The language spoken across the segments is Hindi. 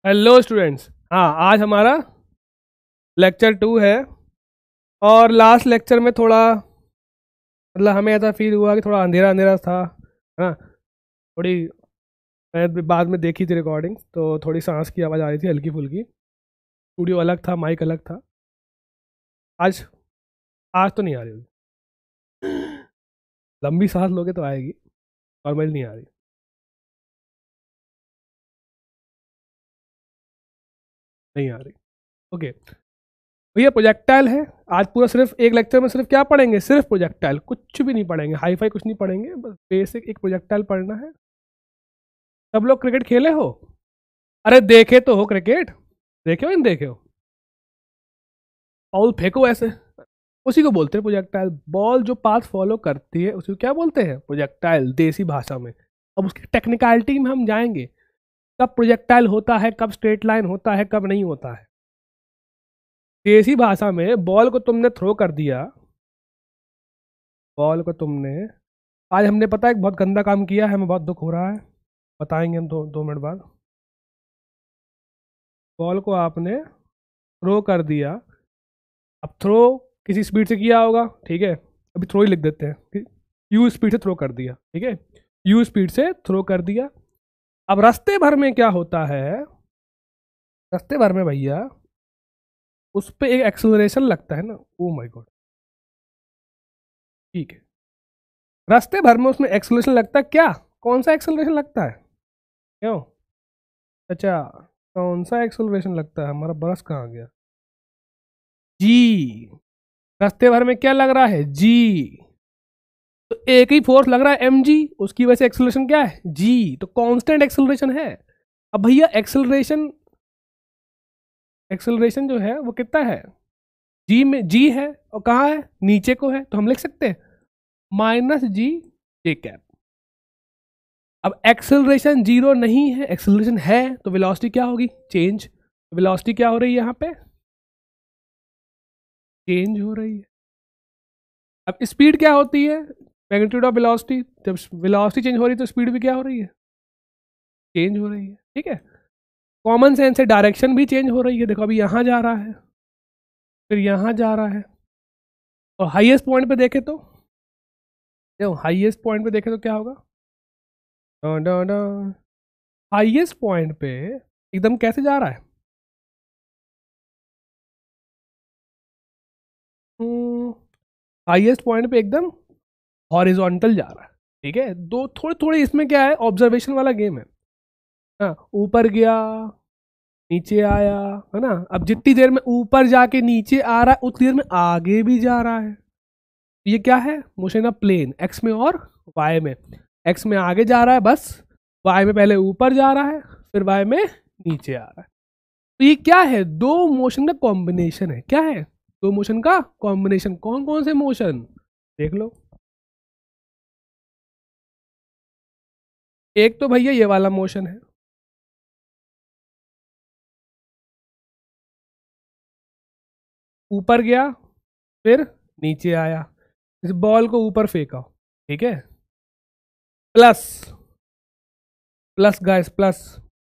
Hello students. हाँ, आज हमारा लेक्चर 2 है। और लास्ट लेक्चर में थोड़ा मतलब हमें ऐसा फील हुआ कि थोड़ा अंधेरा अंधेरा था। हाँ, थोड़ी मैंने बाद में देखी थी रिकॉर्डिंग, तो थोड़ी सांस की आवाज़ आ रही थी हल्की फुल्की। स्टूडियो अलग था, माइक अलग था। आज आज तो नहीं आ रही होगी। लंबी सांस लोगे तो आएगी, नॉर्मल नहीं आ रही। नहीं आ रही। ओके भैया, प्रोजेक्टाइल है। आज पूरा सिर्फ एक लेक्चर में सिर्फ क्या पढ़ेंगे? सिर्फ प्रोजेक्टाइल, कुछ भी नहीं पढ़ेंगे, हाई फाई कुछ नहीं पढ़ेंगे, बस बेसिक एक प्रोजेक्टाइल पढ़ना है। सब लोग क्रिकेट खेले हो? अरे देखे तो हो क्रिकेट, देखे हो नहीं देखे हो? बॉल फेंको ऐसे, उसी को बोलते हैं प्रोजेक्टाइल। बॉल जो पाथ फॉलो करती है उसी को क्या बोलते हैं? प्रोजेक्टाइल, देसी भाषा में। अब उसकी टेक्निकलिटी में हम जाएंगे, कब प्रोजेक्टाइल होता है, कब स्ट्रेट लाइन होता है, कब नहीं होता है। देसी भाषा में बॉल को तुमने थ्रो कर दिया, बॉल को तुमने, आज हमने पता है एक बहुत गंदा काम किया है, हमें बहुत दुख हो रहा है, बताएंगे हम 2 मिनट बाद। बॉल को आपने थ्रो कर दिया। अब थ्रो किसी स्पीड से किया होगा, ठीक है, अभी थ्रो ही लिख देते हैं। यू स्पीड से थ्रो कर दिया, ठीक है, यू स्पीड से थ्रो कर दिया। अब रास्ते भर में क्या होता है? रास्ते भर में भैया उस पर एक एक्सेलरेशन लगता है ना। ओ माय गॉड, ठीक है, रास्ते भर में उसमें एक्सेलरेशन लगता है। क्या, कौन सा एक्सेलरेशन लगता है? क्यों? अच्छा, कौन सा एक्सेलरेशन लगता है? हमारा बरस कहाँ गया? जी। रास्ते भर में क्या लग रहा है? जी। तो एक ही फोर्स लग रहा है एम जी, उसकी वजह से एक्सेलरेशन क्या है? जी। तो कांस्टेंट एक्सेलरेशन है। अब भैया एक्सेलरेशन, एक्सेलरेशन जो है वो कितना है? जी में, जी है और कहाँ है? नीचे को है, तो हम लिख सकते हैं -g जे कैप। अब एक्सेलरेशन जीरो नहीं है, एक्सेलरेशन है, तो वेलोसिटी क्या होगी? चेंज। वेलोसिटी क्या हो रही है यहाँ पे? चेंज हो रही है। अब स्पीड क्या होती है? Magnitude of velocity. जब वेलोसिटी चेंज हो रही है तो स्पीड भी क्या हो रही है? चेंज हो रही है, ठीक है। कॉमन सेंस से डायरेक्शन भी चेंज हो रही है। देखो अभी यहाँ जा रहा है, फिर यहाँ जा रहा है, और हाईएस्ट पॉइंट पे देखे तो, देखो हाईएस्ट पॉइंट पे देखे तो क्या होगा? हाईएस्ट पॉइंट पे एकदम कैसे जा रहा है? हाईएस्ट पॉइंट पे एकदम हॉरिजॉन्टल जा रहा है, ठीक है। दो थोड़े थोड़े इसमें क्या है, ऑब्जर्वेशन वाला गेम है। हाँ, ऊपर गया, नीचे आया, है ना। अब जितनी देर में ऊपर जाके नीचे आ रहा है उतनी देर में आगे भी जा रहा है। ये क्या है? मोशन ऑफ प्लेन, एक्स में और वाई में। एक्स में आगे जा रहा है बस, वाई में पहले ऊपर जा रहा है, फिर वाई में नीचे आ रहा है। तो ये क्या है? दो मोशन का कॉम्बिनेशन है। क्या है? दो मोशन का कॉम्बिनेशन। कौन कौन से मोशन? देख लो। एक तो भैया ये वाला मोशन है, ऊपर गया फिर नीचे आया, इस बॉल को ऊपर फेंका, ठीक है। Plus, plus guys, plus.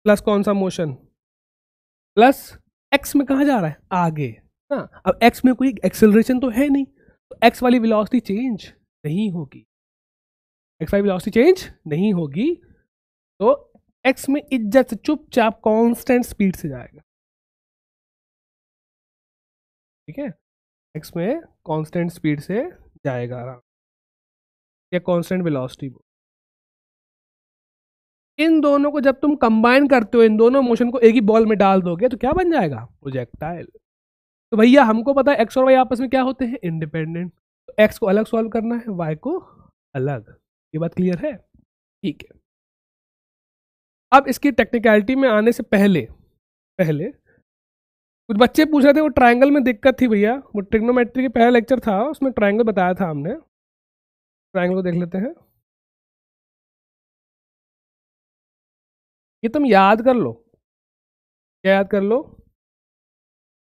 Plus कौन सा मोशन? प्लस एक्स में कहा जा रहा है? आगे। हाँ, अब एक्स में कोई एक्सेलरेशन तो है नहीं, तो एक्स वाली वेलोसिटी चेंज नहीं होगी, एक्स वाली वेलोसिटी चेंज नहीं होगी। तो एक्स में इज्जत से चुपचाप कांस्टेंट स्पीड से जाएगा, ठीक है। एक्स में कांस्टेंट स्पीड से जाएगा आराम, या कांस्टेंट वेलोसिटी। इन दोनों को जब तुम कंबाइन करते हो, इन दोनों मोशन को एक ही बॉल में डाल दोगे तो क्या बन जाएगा? प्रोजेक्टाइल। तो भैया हमको पता है एक्स और वाई आपस में क्या होते हैं? इंडिपेंडेंट। तो एक्स को अलग सॉल्व करना है, वाई को अलग। ये बात क्लियर है? ठीक है। अब इसकी टेक्निकलिटी में आने से पहले पहले कुछ बच्चे पूछ रहे थे वो ट्रायंगल में दिक्कत थी भैया। वो ट्रिग्नोमेट्री के पहला लेक्चर था, उसमें ट्रायंगल बताया था हमने। ट्रायंगल को देख लेते हैं। ये तुम याद कर लो। क्या याद कर लो?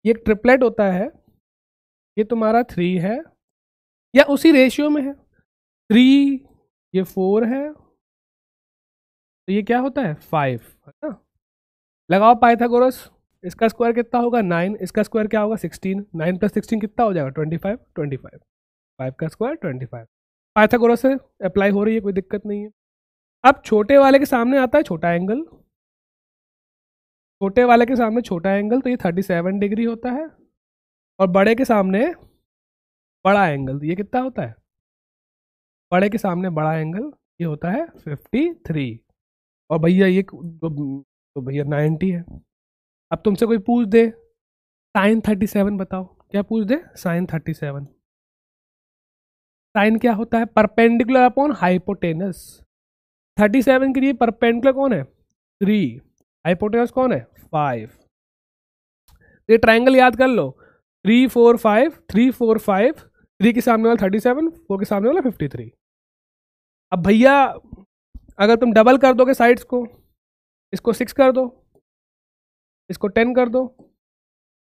ये एक ट्रिपलेट होता है। ये तुम्हारा 3 है, या उसी रेशियो में है। 3, ये 4 है, तो ये क्या होता है? 5, है ना। लगाओ पाइथागोरस, इसका स्क्वायर कितना होगा 9, इसका स्क्वायर क्या होगा 16, 9 + 16 कितना हो जाएगा 25, 25, 5 का स्क्वायर 25। पाइथागोरस से अप्लाई हो रही है, कोई दिक्कत नहीं है। अब छोटे वाले के सामने आता है छोटा एंगल, छोटे वाले के सामने छोटा एंगल तो ये 37 डिग्री होता है, और बड़े के सामने बड़ा एंगल तो ये कितना होता है, बड़े के सामने बड़ा एंगल ये होता है 53, और भैया ये तो भैया 90 है। अब तुमसे कोई पूछ दे साइन 37 बताओ, क्या पूछ दे साइन 37, साइन क्या होता है परपेंडिकुलर अपॉन हाइपोटेनस। 37 के लिए परपेंडिकुलर कौन है 3, हाइपोटेनस कौन है 5। ये ट्राइंगल याद कर लो 3 4 5, 3 4 5, 3 के सामने वाला 37, 4 के सामने वाला 53। अब भैया अगर तुम डबल कर दोगे साइड्स को, इसको 6 कर दो, इसको 10 कर दो,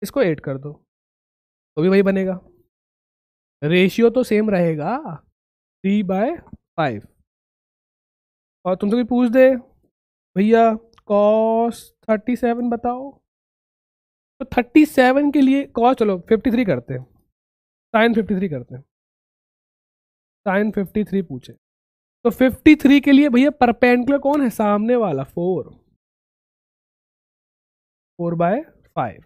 इसको 8 कर दो, तो भी वही बनेगा, रेशियो तो सेम रहेगा 3/5। और तुमसे कोई पूछ दे भैया cos 37 बताओ, तो 37 के लिए cos चलो 53 करते हैं, साइन 53 करते हैं, साइन 53 पूछे तो 53 के लिए भैया परपेंडिकुलर कौन है सामने वाला 4/5।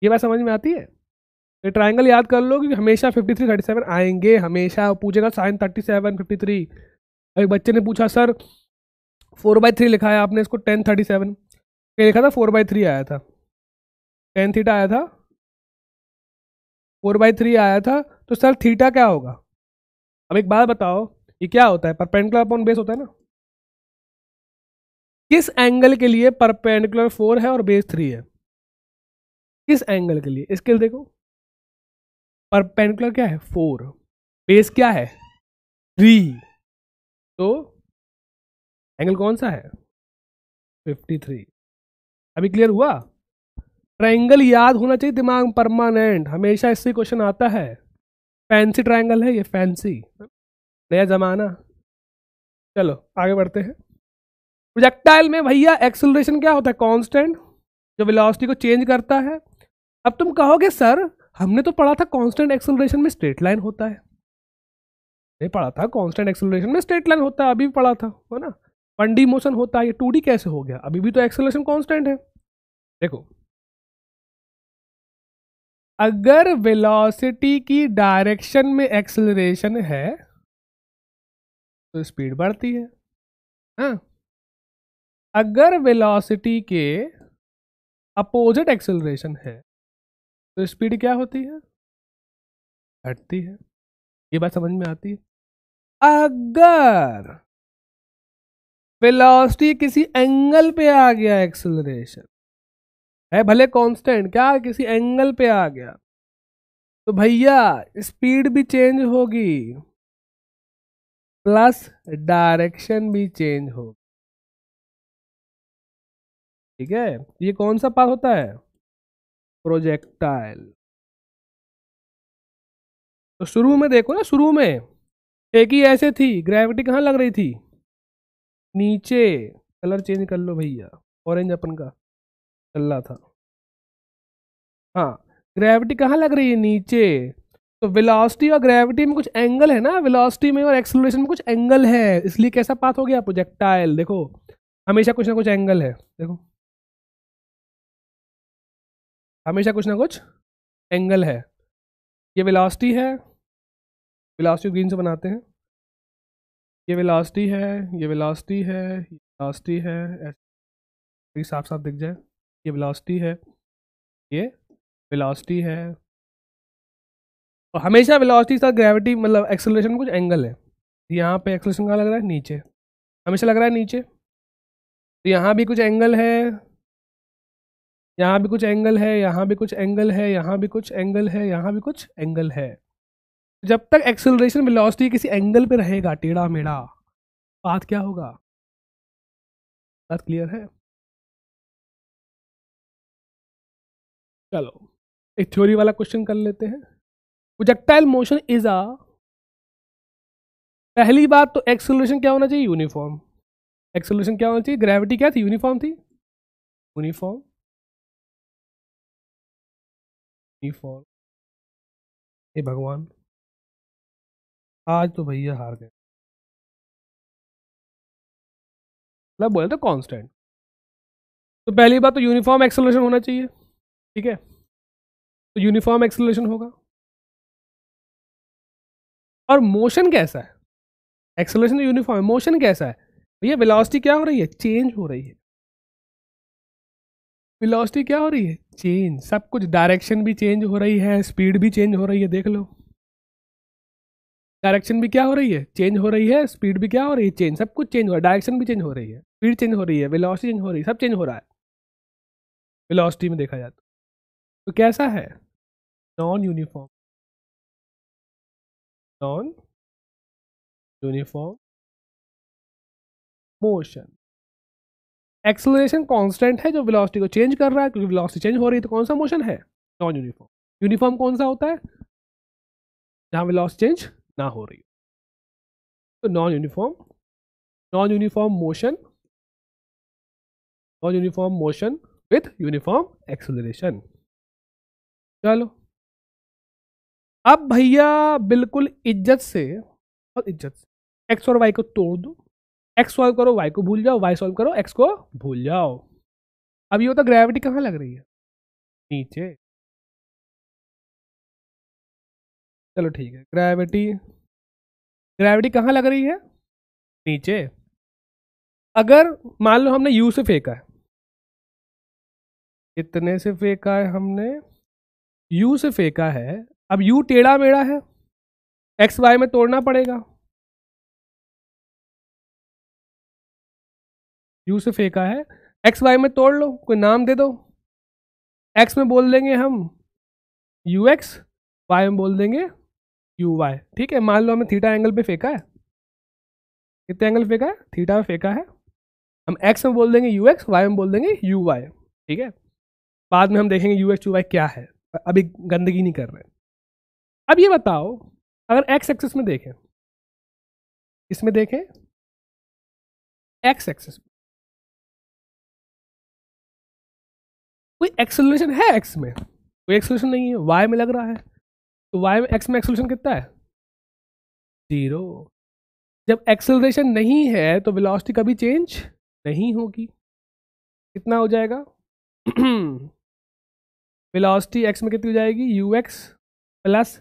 ये बात समझ में आती है। ये ट्राइंगल याद कर लो कि हमेशा 53 37 आएंगे, हमेशा पूछेगा साइन 37 53। एक बच्चे ने पूछा सर 4/3 लिखा है आपने, इसको 10 37 क्या लिखा था 4/3 आया था, tan थीटा आया था 4/3 आया था, तो सर थीटा क्या होगा। अब एक बात बताओ ये क्या होता है परपेंडिकुलर अपॉन बेस होता है ना, किस एंगल के लिए परपेंडिकुलर 4 है और बेस 3 है, किस एंगल के लिए इसके देखो परपेंडिकुलर क्या है 4, बेस क्या है 3, तो एंगल कौन सा है 53। अभी क्लियर हुआ। ट्रायंगल याद होना चाहिए दिमाग परमानेंट, हमेशा इससे क्वेश्चन आता है। फैंसी ट्रायंगल है ये, फैंसी नया जमाना। चलो आगे बढ़ते हैं। प्रोजेक्टाइल में भैया एक्सेलरेशन क्या होता है कांस्टेंट, जो वेलोसिटी को चेंज करता है। अब तुम कहोगे सर हमने तो पढ़ा था कांस्टेंट एक्सेलरेशन में स्ट्रेट लाइन होता है, नहीं पढ़ा था कांस्टेंट एक्सेलरेशन में स्ट्रेट लाइन होता है, अभी भी पढ़ा था है ना। 1D मोशन होता है, ये 2D कैसे हो गया, अभी भी तो एक्सेलरेशन कांस्टेंट है। देखो अगर वेलोसिटी की डायरेक्शन में एक्सेलरेशन है तो स्पीड बढ़ती है, हाँ। अगर वेलोसिटी के अपोजिट एक्सेलरेशन है तो स्पीड क्या होती है, घटती है। ये बात समझ में आती है। अगर वेलोसिटी किसी एंगल पे आ गया, एक्सेलरेशन है भले कांस्टेंट, क्या किसी एंगल पे आ गया, तो भैया स्पीड भी चेंज होगी प्लस डायरेक्शन भी चेंज होगी। ठीक है, ये कौन सा पाथ होता है प्रोजेक्टाइल। तो शुरू में देखो ना, शुरू में एक ही ऐसे थी, ग्रेविटी कहाँ लग रही थी नीचे। कलर चेंज कर लो भैया, ऑरेंज अपन का चल रहा था, हाँ। ग्रेविटी कहाँ लग रही है नीचे, तो वेलोसिटी और ग्रेविटी में कुछ एंगल है ना, वेलोसिटी में और एक्सेलरेशन में कुछ एंगल है, इसलिए कैसा पाथ हो गया प्रोजेक्टाइल। देखो हमेशा कुछ ना कुछ एंगल है, देखो हमेशा कुछ ना कुछ एंगल है। ये वेलोसिटी है, वेलोसिटी ग्रीन से बनाते हैं, ये वेलोसिटी है, ये वेलोसिटी है, ये वेलोसिटी है, ऐसे साफ साफ दिख जाए। ये वेलोसिटी है, ये वेलोसिटी है, और हमेशा वेलोसिटी के साथ ग्रेविटी मतलब एक्सेलरेशन में कुछ एंगल है। यहाँ पे एक्सेलरेशन कहाँ लग रहा है नीचे, हमेशा लग रहा है नीचे, तो यहाँ भी कुछ एंगल है, यहाँ भी कुछ एंगल है, यहाँ भी कुछ एंगल है, यहाँ भी कुछ एंगल है, यहाँ भी कुछ एंगल है। जब तक एक्सेलरेशन वेलोसिटी किसी एंगल पे रहेगा टेढ़ा मेढ़ा, पाथ क्या होगा। बात क्लियर है। चलो एक थ्योरी वाला क्वेश्चन कर लेते हैं। प्रोजेक्टाइल मोशन इज अ, पहली बात तो एक्सेलरेशन क्या होना चाहिए यूनिफॉर्म, एक्सेलरेशन क्या होना चाहिए, ग्रेविटी क्या थी, यूनिफॉर्म थी, यूनिफॉर्म यूनिफॉर्म। हे भगवान, आज तो भैया हार गए। मतलब बोले तो कांस्टेंट, तो पहली बात तो यूनिफॉर्म एक्सेलरेशन होना चाहिए, ठीक है, तो यूनिफॉर्म एक्सेलरेशन होगा। और मोशन कैसा है, एक्सेलरेशन तो यूनिफॉर्म है, मोशन कैसा है भैया, वेलोसिटी क्या हो रही है, चेंज हो रही है, वेलोसिटी क्या हो रही है, चेंज, सब कुछ, डायरेक्शन भी चेंज हो रही है, स्पीड भी चेंज हो रही है, देख लो, डायरेक्शन भी क्या हो रही है, चेंज हो रही है, स्पीड भी क्या हो रही है, चेंज, सब कुछ चेंज हो रहा है, डायरेक्शन भी चेंज हो रही है, स्पीड चेंज हो रही है, वेलोसिटी चेंज हो रही है, सब चेंज हो रहा है वेलोसिटी में देखा जाए तो कैसा है, non uniform, non uniform motion. Acceleration constant है जो वेलोसिटी को चेंज कर रहा है, क्योंकि वेलोसिटी चेंज हो रही है, तो कौन सा मोशन है, नॉन यूनिफॉर्म। यूनिफॉर्म कौन सा होता है, जहां वेलोसिटी चेंज ना हो रही, तो non uniform, non uniform motion, non uniform motion with uniform acceleration. चलो अब भैया बिल्कुल इज्जत से, और इज्जत से एक्स और वाई को तोड़ दो, एक्स सॉल्व करो वाई को भूल जाओ, वाई सॉल्व करो एक्स को भूल जाओ। अब ये होता ग्रेविटी कहाँ लग रही है, नीचे, चलो ठीक है, ग्रेविटी, ग्रेविटी कहाँ लग रही है, नीचे। अगर मान लो हमने यू से फेंका है, इतने से फेंका है हमने, यू से फेंका है, अब यू टेढ़ा मेढ़ा है, एक्स वाई में तोड़ना पड़ेगा, यू से फेंका है, एक्स वाई में तोड़ लो, कोई नाम दे दो, एक्स में बोल देंगे हम यू एक्स, वाई में बोल देंगे यू वाई, ठीक है। मान लो हमें थीटा एंगल पे फेंका है, कितने एंगल फेंका है, थीटा पे फेंका है, हम एक्स में बोल देंगे यू एक्स, वाई में बोल देंगे यू वाई, ठीक है। बाद में हम देखेंगे यू एक्स यू वाई क्या है, अभी गंदगी नहीं कर रहे। अब ये बताओ, अगर एक्स एक्सिस में देखें, इसमें देखें एक्स एक्सिस में कोई एक्सेलरेशन है, एक्स में कोई एक्सेलरेशन नहीं है, वाई में लग रहा है, तो वाई में एक्स में एक्सेलरेशन कितना है, 0। जब एक्सेलरेशन नहीं है तो वेलोसिटी कभी चेंज नहीं होगी, कितना हो जाएगा वेलोसिटी एक्स में कितनी हो जाएगी, यू एक्स प्लस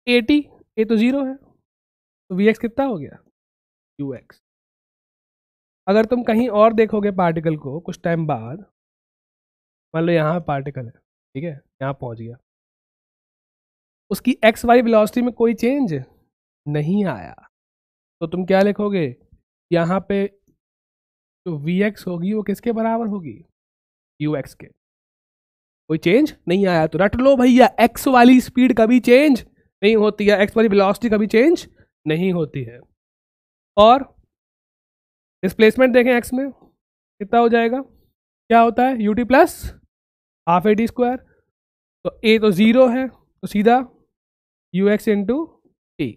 80, ए तो 0 है, तो वी एक्स कितना हो गया, यू एक्स। अगर तुम कहीं और देखोगे पार्टिकल को कुछ टाइम बाद, मान लो यहाँ पार्टिकल है, ठीक है, यहाँ पहुँच गया, उसकी एक्स वाई वेलोसिटी में कोई चेंज नहीं आया, तो तुम क्या लिखोगे, यहाँ पे जो वी एक्स होगी वो किसके बराबर होगी, यू एक्स के, कोई चेंज नहीं आया, तो रट लो भैया, एक्स वाली स्पीड कभी चेंज नहीं होती है, एक्स वाली वेलोसिटी कभी चेंज नहीं होती है। और डिस्प्लेसमेंट देखें एक्स में कितना हो जाएगा, क्या होता है, U T plus half A T square, तो ए तो 0 है, तो सीधा यू एक्स इंटू टी।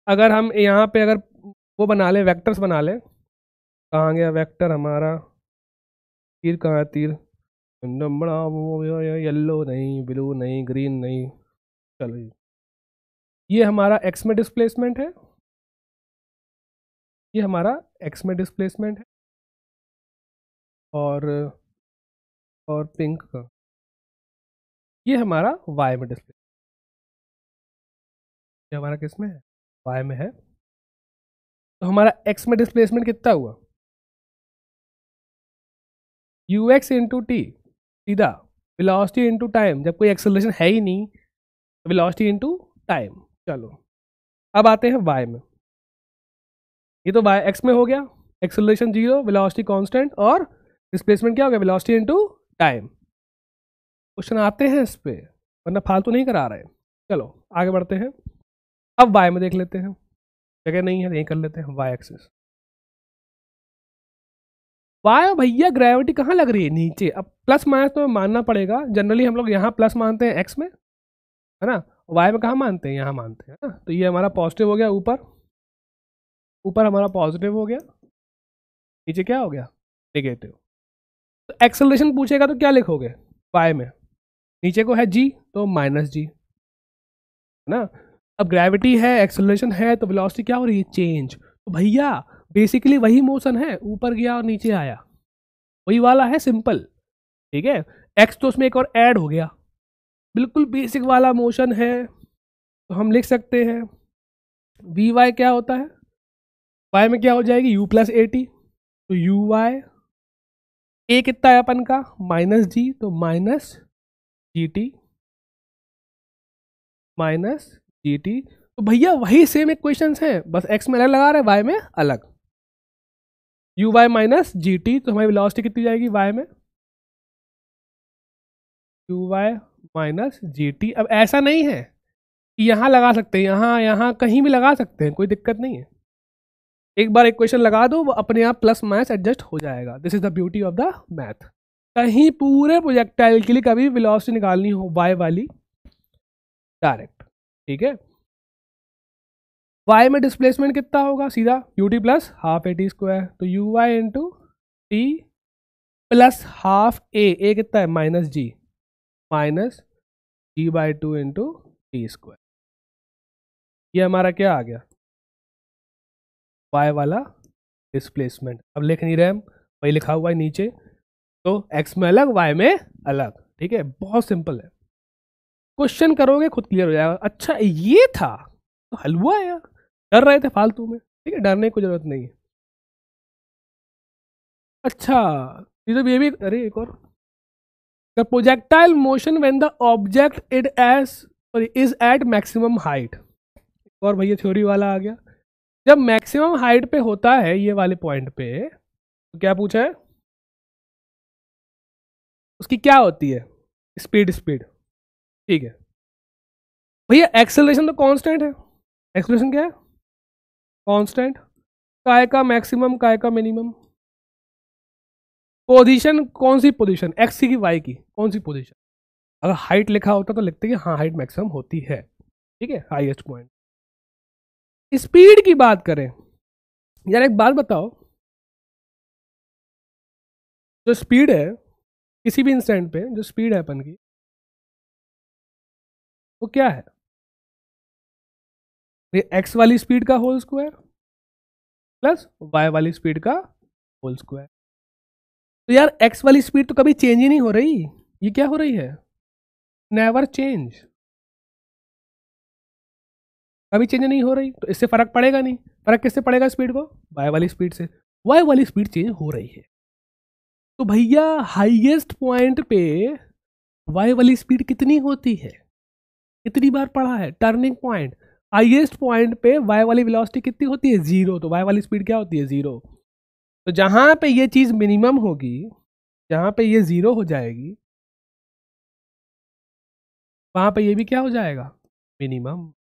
अगर हम यहाँ पे अगर वो बना लें, वेक्टर्स बना लें, कहाँ गया वेक्टर हमारा, तीर कहाँ है, तीर बड़ा येलो नहीं, ब्लू नहीं, ग्रीन नहीं, चलो ये हमारा एक्स में डिस्प्लेसमेंट है, ये हमारा एक्स में डिस्प्लेसमेंट है, और पिंक का ये हमारा वाई में डिस्प्लेसमेंट, ये हमारा किस में है, वाई में है। तो हमारा एक्स में डिस्प्लेसमेंट कितना हुआ, यू एक्स इंटू टी, सीधा वेलोसिटी इंटू टाइम, जब कोई एक्सेलरेशन है ही नहीं तो वेलोसिटी इंटू टाइम। चलो अब आते हैं वाई में, ये तो वाई एक्स में हो गया, एक्सेलरेशन 0, वेलोसिटी कांस्टेंट, और डिस्प्लेसमेंट क्या हो गया, वेलोसिटी इंटू टाइम। क्वेश्चन आते हैं इस पे, वरना फालतू नहीं करा रहे। चलो आगे बढ़ते हैं, अब वाई में देख लेते हैं, जगह नहीं है यहीं कर लेते हैं, वाई एक्सिस, वाई भैया ग्रेविटी कहाँ लग रही है, नीचे। अब प्लस माइनस तो मानना पड़ेगा, जनरली हम लोग यहाँ प्लस मानते हैं एक्स में, है ना, वाई में कहाँ मानते हैं, यहाँ मानते हैं ना, तो ये हमारा पॉजिटिव हो गया, ऊपर ऊपर हमारा पॉजिटिव हो गया, नीचे क्या हो गया, नेगेटिव। तो एक्सेलरेशन पूछेगा तो क्या लिखोगे, y में, नीचे को है g तो माइनस जी, है ना। अब ग्रेविटी है, एक्सेलरेशन है, तो वेलोसिटी क्या हो रही है, चेंज। तो भैया बेसिकली वही मोशन है, ऊपर गया और नीचे आया, वही वाला है, सिंपल, ठीक है। एक्स तो उसमें एक और ऐड हो गया, बिल्कुल बेसिक वाला मोशन है। तो हम लिख सकते हैं वी वाई क्या होता है, वाई में क्या हो जाएगी, यू प्लस ए टी, तो यू वाई, ए कितना है अपन का, माइनस जी, तो minus g T, minus g t. तो भैया वही सेम इक्वेशंस हैं, बस एक्स में अलग लगा रहे हैं, वाई में अलग। U y minus g t, तो हमारी वेलोसिटी कितनी जाएगी वाई में, u y minus g t. अब ऐसा नहीं है कि यहाँ लगा सकते हैं, यहाँ यहाँ कहीं भी लगा सकते हैं, कोई दिक्कत नहीं है। एक बार इक्वेशन लगा दो, वो अपने आप प्लस माइनस एडजस्ट हो जाएगा। This is the beauty of the math. कहीं पूरे प्रोजेक्टाइल के लिए कभी वेलोसिटी निकालनी हो वाई वाली, डायरेक्ट, ठीक है। वाई में डिस्प्लेसमेंट कितना होगा, सीधा u T plus half A T square, तो u y into t plus half a कितना है minus g, minus g by two into t square. ये हमारा क्या आ गया, वाई वाला डिस्प्लेसमेंट। अब लिख नहीं रहे हम, वही लिखा हुआ है नीचे, तो एक्स में अलग वाई में अलग, ठीक है, बहुत सिंपल है। क्वेश्चन करोगे खुद क्लियर हो जाएगा। अच्छा ये था, तो हल हुआ यार, डर रहे थे फालतू में, ठीक है, डरने की जरूरत नहीं है। अच्छा ये भी, अरे एक और, the projectile motion when the object it as sorry is at maximum height. और भैया थ्योरी वाला आ गया, जब मैक्सिमम हाइट पे होता है ये वाले पॉइंट पे, तो क्या पूछा है, उसकी क्या होती है, स्पीड, स्पीड, ठीक है। भैया एक्सेलरेशन तो कांस्टेंट है, एक्सेलरेशन क्या है, कांस्टेंट। काय का मैक्सिमम, काय का मिनिमम, पोजीशन कौन सी पोजीशन, एक्स की वाई की कौन सी पोजीशन। अगर हाइट लिखा होता तो लिखते कि हाँ हाइट मैक्सिमम होती है, ठीक है, हाईएस्ट पॉइंट। स्पीड की बात करें, यार एक बात बताओ, जो स्पीड है किसी भी इंस्टेंट पे, जो स्पीड है अपन की, वो क्या है, एक्स वाली स्पीड का होल स्क्वायर प्लस वाई वाली स्पीड का होल स्क्वायर। तो यार एक्स वाली स्पीड तो कभी चेंज ही नहीं हो रही, ये क्या हो रही है, नेवर चेंज, कभी चेंज नहीं हो रही, तो इससे फर्क पड़ेगा नहीं। फर्क किससे पड़ेगा स्पीड को, वाई वाली स्पीड से, वाई वाली स्पीड चेंज हो रही है। तो भैया हाईएस्ट पॉइंट पे वाई वाली स्पीड कितनी होती है, कितनी बार पढ़ा है, टर्निंग पॉइंट, हाईएस्ट पॉइंट पे वाई वाली वेलोसिटी कितनी होती है, जीरो। तो वाई वाली स्पीड क्या होती है, जीरो। तो जहां पे ये चीज मिनिमम होगी, जहां पे ये जीरो हो जाएगी, वहां पे ये भी क्या हो जाएगा, मिनिमम।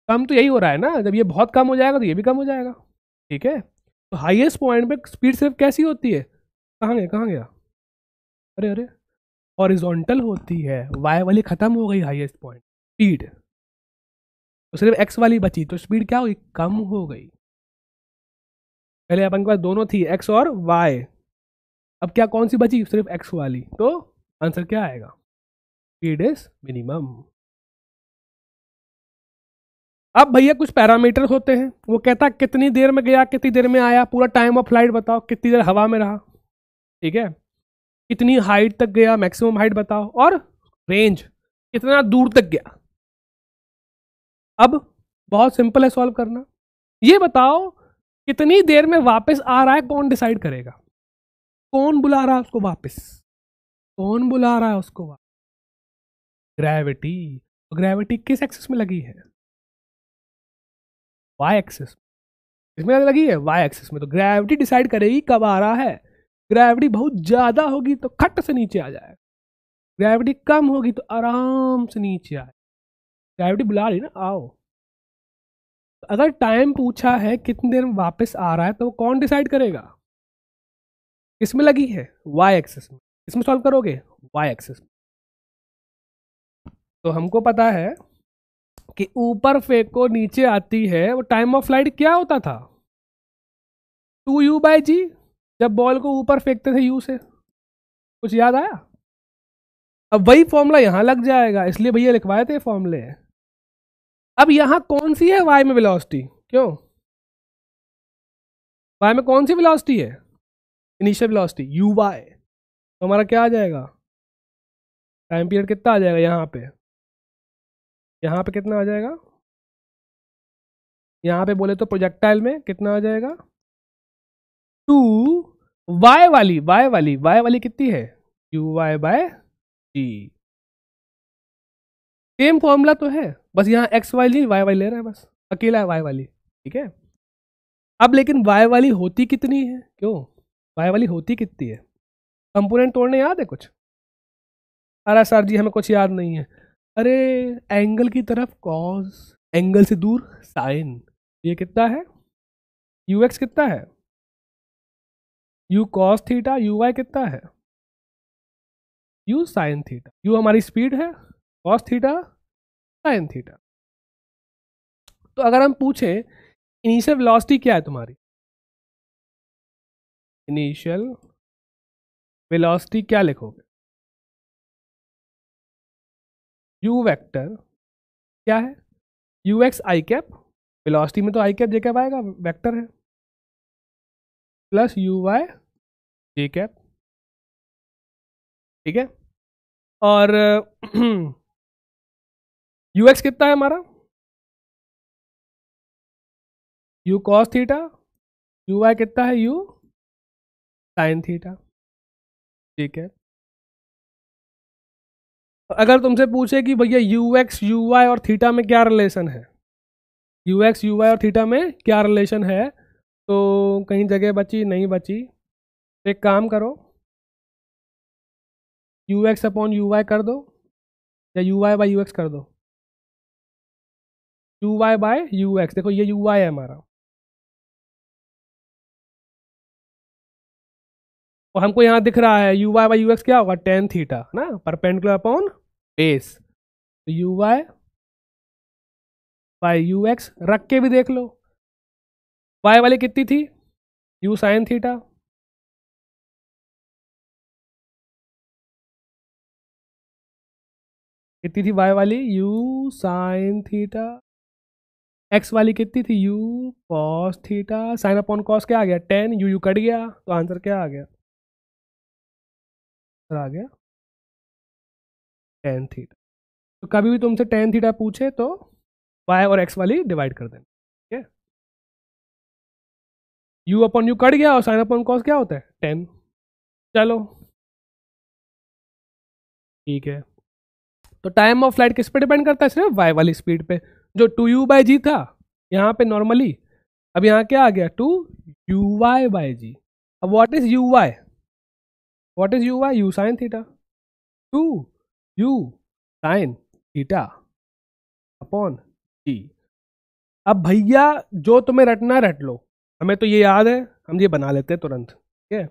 कम तो यही हो रहा है ना, जब ये बहुत कम हो जाएगा तो ये भी कम हो जाएगा, ठीक है। तो हाईएस्ट पॉइंट पे स्पीड सिर्फ कैसी होती है, कहाँ गया, कहाँ गया, अरे अरे, हॉरिजॉन्टल होती है। वाई वाली खत्म हो गई हाईएस्ट पॉइंट, स्पीड तो सिर्फ एक्स वाली बची, तो स्पीड क्या हुई, कम हो गई। पहले अपन के पास दोनों थी, एक्स और वाई, अब क्या कौन सी बची, सिर्फ एक्स वाली, तो आंसर क्या आएगा, स्पीड इज मिनिमम। अब भैया कुछ पैरामीटर होते हैं, वो कहता है कितनी देर में गया, कितनी देर में आया, पूरा टाइम ऑफ फ्लाइट बताओ, कितनी देर हवा में रहा, ठीक है, कितनी हाइट तक गया, मैक्सिमम हाइट बताओ, और रेंज कितना दूर तक गया। अब बहुत सिंपल है सॉल्व करना, ये बताओ कितनी देर में वापस आ रहा है, कौन डिसाइड करेगा, कौन बुला रहा है उसको वापस, कौन बुला रहा है उसको वापस, ग्रेविटी। तो ग्रेविटी किस एक्सिस में लगी है, वाई एक्सिस, इसमें लगी है वाई एक्सिस में, तो ग्रेविटी डिसाइड करेगी कब आ रहा है। ग्रेविटी बहुत ज्यादा होगी तो खट से नीचे आ जाएगा, ग्रेविटी कम होगी तो आराम से नीचे आए। ग्रेविटी बुला रही ना, आओ। तो अगर टाइम पूछा है कितनी देर में वापस आ रहा है, तो कौन डिसाइड करेगा, किसमें लगी है, वाई एक्सिस में। इसमें सॉल्व करोगे वाई एक्सिस में, तो हमको पता है कि ऊपर फेंको नीचे आती है, वो टाइम ऑफ फ्लाइट क्या होता था, 2u/g, जब बॉल को ऊपर फेंकते थे यू से, कुछ याद आया? अब वही फॉर्मूला यहां लग जाएगा, इसलिए भैया लिखवाए थे फॉर्मूले। अब यहां कौन सी है वाई में वेलोसिटी? क्यों वाई में कौन सी वेलोसिटी है? Initial velocity u y. तो हमारा क्या आ जाएगा? टाइम पीरियड कितना आ जाएगा यहाँ पे कितना आ जाएगा? यहाँ पे बोले तो प्रोजेक्टाइल में कितना आ जाएगा? 2 वाई वाली कितनी है? u/g। सेम फॉर्मूला तो है, बस यहाँ एक्स वाई नहीं वाई वाई ले रहे हैं, बस अकेला है वाई वाली। ठीक है, अब लेकिन वाई वाली होती कितनी है? क्यों वाई वाली होती कितनी है? कंपोनेंट तोड़ने याद है कुछ? अरे सर जी हमें कुछ याद नहीं है। अरे एंगल की तरफ कॉस, एंगल से दूर साइन। ये कितना है? यू एक्स कितना है? U cos theta. U y कितना है? U sine theta. यू हमारी स्पीड है, कॉस थीटा साइन थीटा। तो अगर हम पूछें इनिशियल वेलोसिटी क्या है तुम्हारी, इनिशियल वेलोसिटी क्या लिखोगे? यू वेक्टर क्या है? U x i cap, velocity में तो आई कैप जे कैप आएगा, वेक्टर है, plus u y j cap. ठीक है, और यू एक्स कितना है हमारा? U cos theta. U y कितना है? U sine theta. ठीक है, अगर तुमसे पूछे कि भैया यू एक्स यू वाई और थीटा में क्या रिलेशन है, यू एक्स यू वाई और थीटा में क्या रिलेशन है, तो कहीं जगह बची नहीं बची? एक काम करो, u x upon u y कर दो, या u y by u x कर दो। U Y by you x, देखो ये यू वाई है हमारा, और हमको यहाँ दिख रहा है u y by u x क्या होगा? टेन थीटा ना, परपेंडिकुलर अपॉन बेस। तो u y by u x रख के भी देख लो, वाई वाली कितनी थी? U sine theta. कितनी थी वाई वाली? You sine theta. एक्स वाली कितनी थी? You cos theta. Sine upon cos क्या आ गया? 10। यू कट गया, तो आंसर क्या आ गया? आ गया टेन थीटा। तो कभी भी तुमसे टेन थीटा पूछे तो वाई और एक्स वाली डिवाइड कर देना। ठीक है, यू अपॉन यू कट गया और साइन अपॉन कॉस क्या होता है? 10। चलो ठीक है, तो टाइम ऑफ फ्लाइट किस पे डिपेंड करता है? सिर्फ वाई वाली स्पीड पे, जो 2u/g था यहाँ पे नॉर्मली, अब यहाँ क्या आ गया? 2u/y/g। अब what is u y? What is u y? U sine theta. 2u sine theta upon g. अब भैया जो तुम्हें रटना है रट लो, हमें तो ये याद है, हम ये बना लेते हैं तुरंत। ठीक है,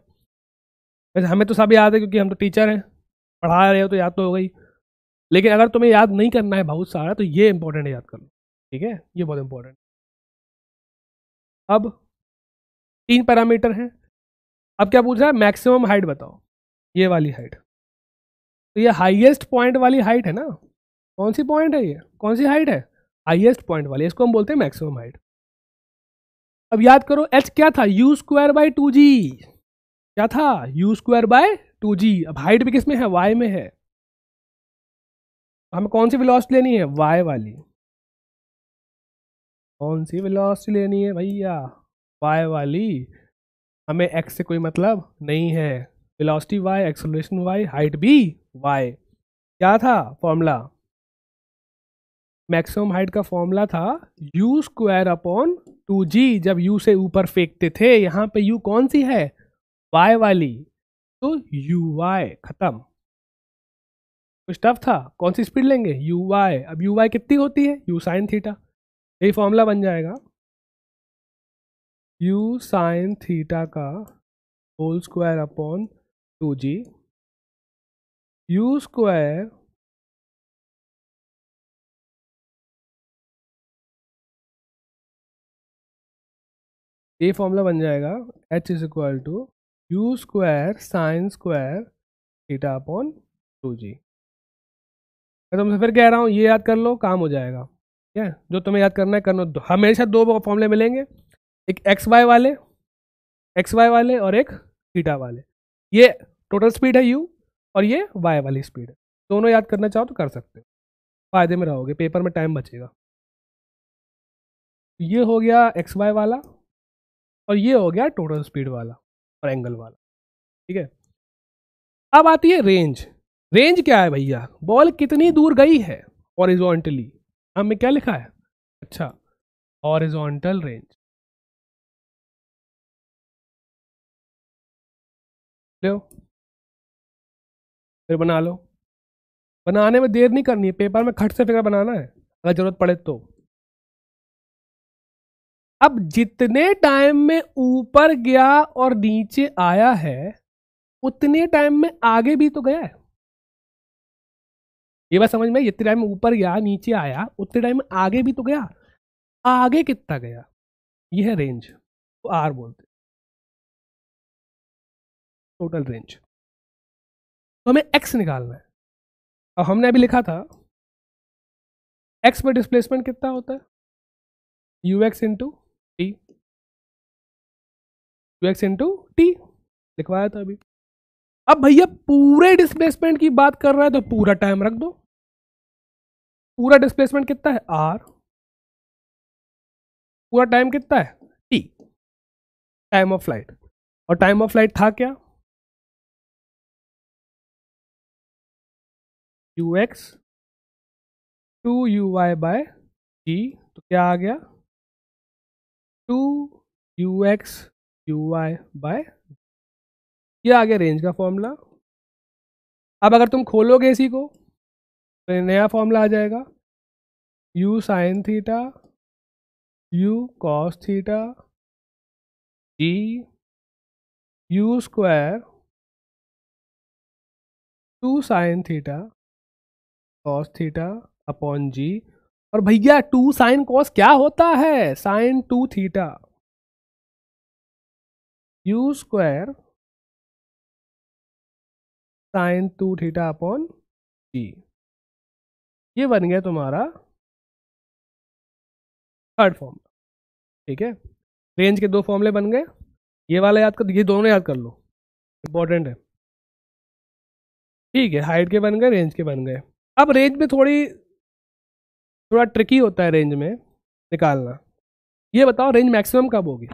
वैसे हमें तो सब याद है क्योंकि हम तो टीचर हैं, पढ़ा रहे हो तो याद तो हो गई। लेकिन अगर तुम्हें याद नहीं करना है बहुत सारा, तो ये इंपॉर्टेंट याद कर लो। ठीक है, ये बहुत इंपॉर्टेंट। अब 3 पैरामीटर हैं। अब क्या पूछ रहा है? मैक्सिमम हाइट बताओ, ये वाली हाइट। तो ये हाईएस्ट पॉइंट वाली हाइट है ना? कौन सी पॉइंट है ये? कौन सी हाइट है? हाईएस्ट पॉइंट वाली, इसको हम बोलते हैं मैक्सिमम हाइट। अब याद करो एच क्या था? U square by 2g। क्या था? U square by 2g। अब हाइट भी किस में है? वाई में है। हमें कौन सी वेलोसिटी लेनी है? वाई वाली। कौन सी वेलोसिटी लेनी है भैया? वाई वाली। हमें एक्स से कोई मतलब नहीं है। Velocity y, acceleration y, height भी वाई। क्या था फॉर्मूला? मैक्सिमम हाइट का फॉर्मूला था यू स्क्वायर अपॉन 2g। जब यू से ऊपर फेंकते थे, यहाँ पे यू कौन सी है? वाई वाली, तो यू वाई। खत्म, कुछ टफ था? कौन सी स्पीड लेंगे? You Y. अब यू वाई कितनी होती है? U sine theta. यही फॉर्मूला बन जाएगा, यू साइन थीटा का whole square upon 2g। You square ये फॉर्मूला बन जाएगा h is equal to u square sine square theta upon 2g। मैं तुमसे फिर कह रहा हूँ ये याद कर लो, काम हो जाएगा। ठीक है, जो तुम्हें याद करना है करना, हमेशा दो फॉर्मूले मिलेंगे, एक एक्स वाई वाले और एक थीटा वाले। ये टोटल स्पीड है u और ये y वाली स्पीड है। दोनों याद करना चाहो तो कर सकते हो, फायदे में रहोगे, पेपर में टाइम बचेगा। ये हो गया एक्स वाई वाला और ये हो गया टोटल स्पीड वाला और एंगल वाला। ठीक है, अब आती है रेंज। रेंज क्या है भैया? बॉल कितनी दूर गई है हॉरिजॉन्टली। हमें क्या लिखा है? अच्छा, हॉरिजॉन्टल रेंज। लो फिर बना लो। बनाने में देर नहीं करनी है, पेपर में खट से फिगर बनाना है अगर जरूरत पड़े तो। अब जितने टाइम में ऊपर गया और नीचे आया है उतने टाइम में आगे भी तो गया है। ये बात समझ में? जितने टाइम में ऊपर गया नीचे आया उतने टाइम में आगे भी तो गया। आगे कितना गया, ये है रेंज, तो आर बोलते, टोटल रेंज। तो हमें एक्स निकालना है। और हमने अभी लिखा था एक्स में डिस्प्लेसमेंट कितना होता है, u x into T, you x into T लिखवाया था अभी। अब भैया पूरे डिस्प्लेसमेंट की बात कर रहा है तो पूरा टाइम रख दो। पूरा डिस्प्लेसमेंट कितना है, आर। पूरा टाइम कितना है, टी, टाइम ऑफ फ्लाइट। और टाइम ऑफ फ्लाइट था क्या, u x two u Y by g. तो क्या आ गया, two u x u Y by, ये आ गया रेंज का फॉर्मूला। अब अगर तुम खोलोगे इसी को तो नया फॉर्मूला आ जाएगा, u sine theta u cos theta g u square two sine theta cos theta upon g. और भैया टू साइन कॉस क्या होता है, sine two theta, u square sine two theta upon g. ये बन गया तुम्हारा थर्ड फॉर्मूला। ठीक है, रेंज के दो फॉर्मूले बन गए। ये वाला याद कर, ये दोनों याद कर लो, इंपॉर्टेंट है। ठीक है, हाइट के बन गए, रेंज के बन गए। अब रेंज में थोड़ा ट्रिकी होता है रेंज में निकालना। ये बताओ रेंज मैक्सिमम कब होगी?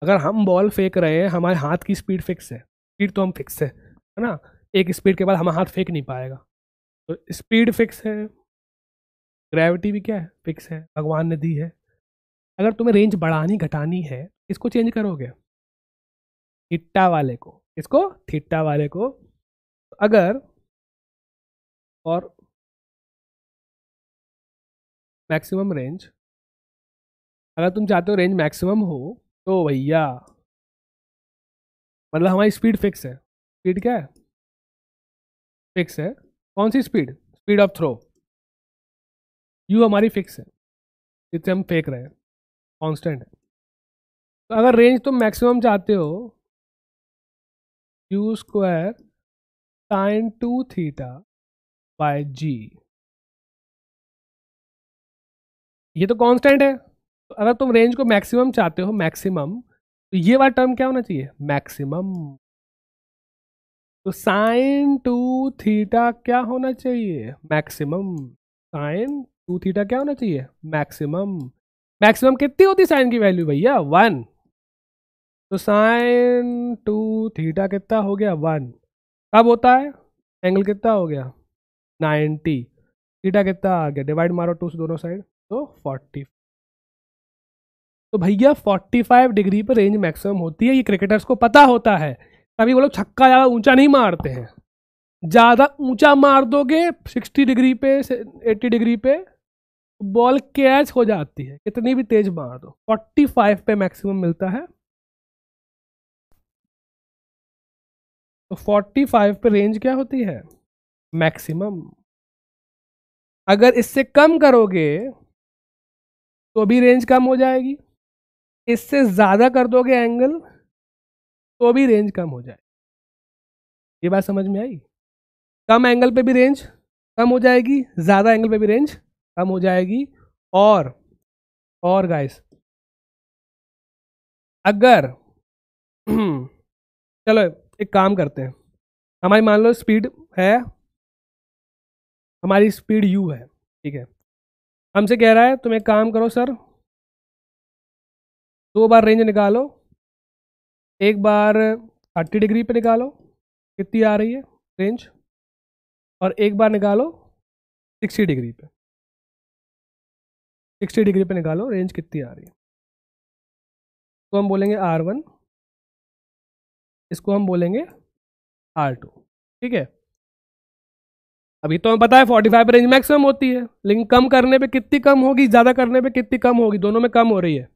अगर हम बॉल फेंक रहे हैं, हमारे हाथ की स्पीड फिक्स है, स्पीड तो हम फिक्स है ना, एक स्पीड के बाद हम हाथ फेंक नहीं पाएगा, तो स्पीड फिक्स है, ग्रेविटी भी क्या है, फिक्स है, भगवान ने दी है। अगर तुम्हें रेंज बढ़ानी घटानी है, इसको चेंज करोगे, थीटा वाले को, इसको थीटा वाले को। अगर और मैक्सिमम रेंज, अगर तुम चाहते हो रेंज मैक्सिमम हो तो भैया मतलब हमारी स्पीड फिक्स है। स्पीड क्या है, फिक्स है। कौन सी speed, speed of throw, u हमारी फिक्स है, जिससे हम फेंक रहे हैं, कांस्टेंट है। तो अगर रेंज तुम मैक्सिमम चाहते हो, u square sine two theta by g, ये तो कांस्टेंट है। तो अगर तुम रेंज को मैक्सिमम चाहते हो, मैक्सिमम, तो ये वाला टर्म क्या होना चाहिए, मैक्सिमम। तो साइन टू थीटा क्या होना चाहिए, मैक्सिमम। साइन टू थीटा क्या होना चाहिए, मैक्सिमम। मैक्सिमम कितनी होती है साइन की वैल्यू भैया, 1। तो साइन टू थीटा कितना हो गया, 1। कब होता है, एंगल कितना हो गया, 90। थीटा कितना आ गया, डिवाइड मारो 2 से दोनों साइड, तो 40। तो भैया 45 डिग्री पर रेंज मैक्सिमम होती है, ये क्रिकेटर्स को पता होता है, तभी वो लोग छक्का ज़्यादा ऊंचा नहीं मारते हैं। ज़्यादा ऊंचा मार दोगे 60 डिग्री पे 80 डिग्री पे, बॉल कैच हो जाती है, कितनी भी तेज मार दो। 45 पे मैक्सिमम मिलता है, तो 45 पे रेंज क्या होती है, मैक्सिमम। अगर इससे कम करोगे तो भी रेंज कम हो जाएगी, इससे ज़्यादा कर दोगे एंगल तो भी रेंज कम हो जाए। ये बात समझ में आई? कम एंगल पे भी रेंज कम हो जाएगी, ज़्यादा एंगल पे भी रेंज कम हो जाएगी। और गाइस, अगर चलो एक काम करते हैं, हमारी मान लो स्पीड है, हमारी स्पीड u है, ठीक है। हमसे कह रहा है तुम एक काम करो सर, 2 बार रेंज निकालो, एक बार 30 डिग्री पे निकालो कितनी आ रही है रेंज, और एक बार निकालो 60 डिग्री पे, 60 डिग्री पे निकालो रेंज कितनी आ रही है। तो हम बोलेंगे R1, इसको हम बोलेंगे R2, ठीक है। अभी तो हमें पता है 45 पे रेंज मैक्सिमम होती है, लेकिन कम करने पे कितनी कम होगी, ज़्यादा करने पे कितनी कम होगी, दोनों में कम हो रही है।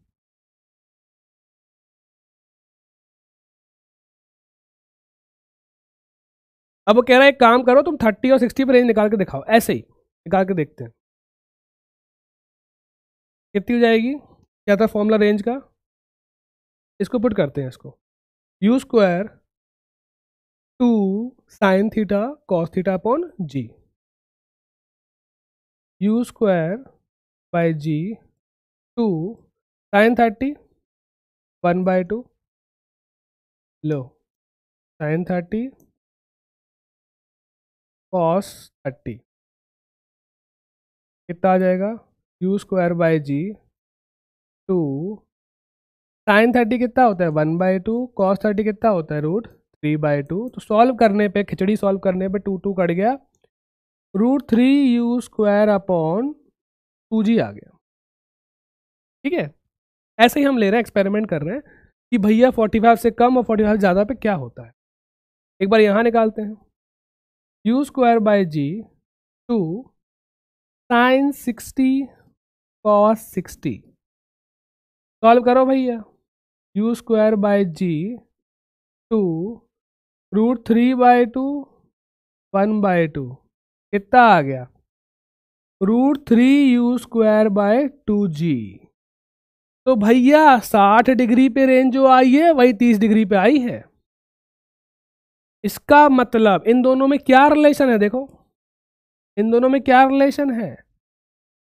अब वो कह रहा है एक काम करो, तुम 30 और 60 पे रेंज निकाल के दिखाओ, ऐसे ही निकाल के देखते हैं कितनी हो जाएगी। क्या था फॉर्मूला रेंज का, इसको पुट करते हैं, इसको u² 2 sin theta cos theta upon g, u² by g 2 sin 30 1/2, low sin 30 cos 30 कितना आ जाएगा, u² बाई जी 2 sin 30 कितना होता है 1/2, cos 30 कितना होता है √3/2। तो सॉल्व करने पे, खिचड़ी सॉल्व करने पे 2 कट गया, √3u² अपॉन 2g आ गया, ठीक है। ऐसे ही हम ले रहे हैं, एक्सपेरिमेंट कर रहे हैं कि भैया 45 से कम और 45 से ज़्यादा पे क्या होता है। एक बार यहाँ निकालते हैं, u² by g 2 sin 60 cos 60, solve करो भैया, u² बाई जी 2 √3/2 1/2 कितना आ गया, √3u² बाय 2g। तो भैया 60 डिग्री पे रेंज जो आई है वही 30 डिग्री पे आई है। इसका मतलब इन दोनों में क्या रिलेशन है, देखो इन दोनों में क्या रिलेशन है,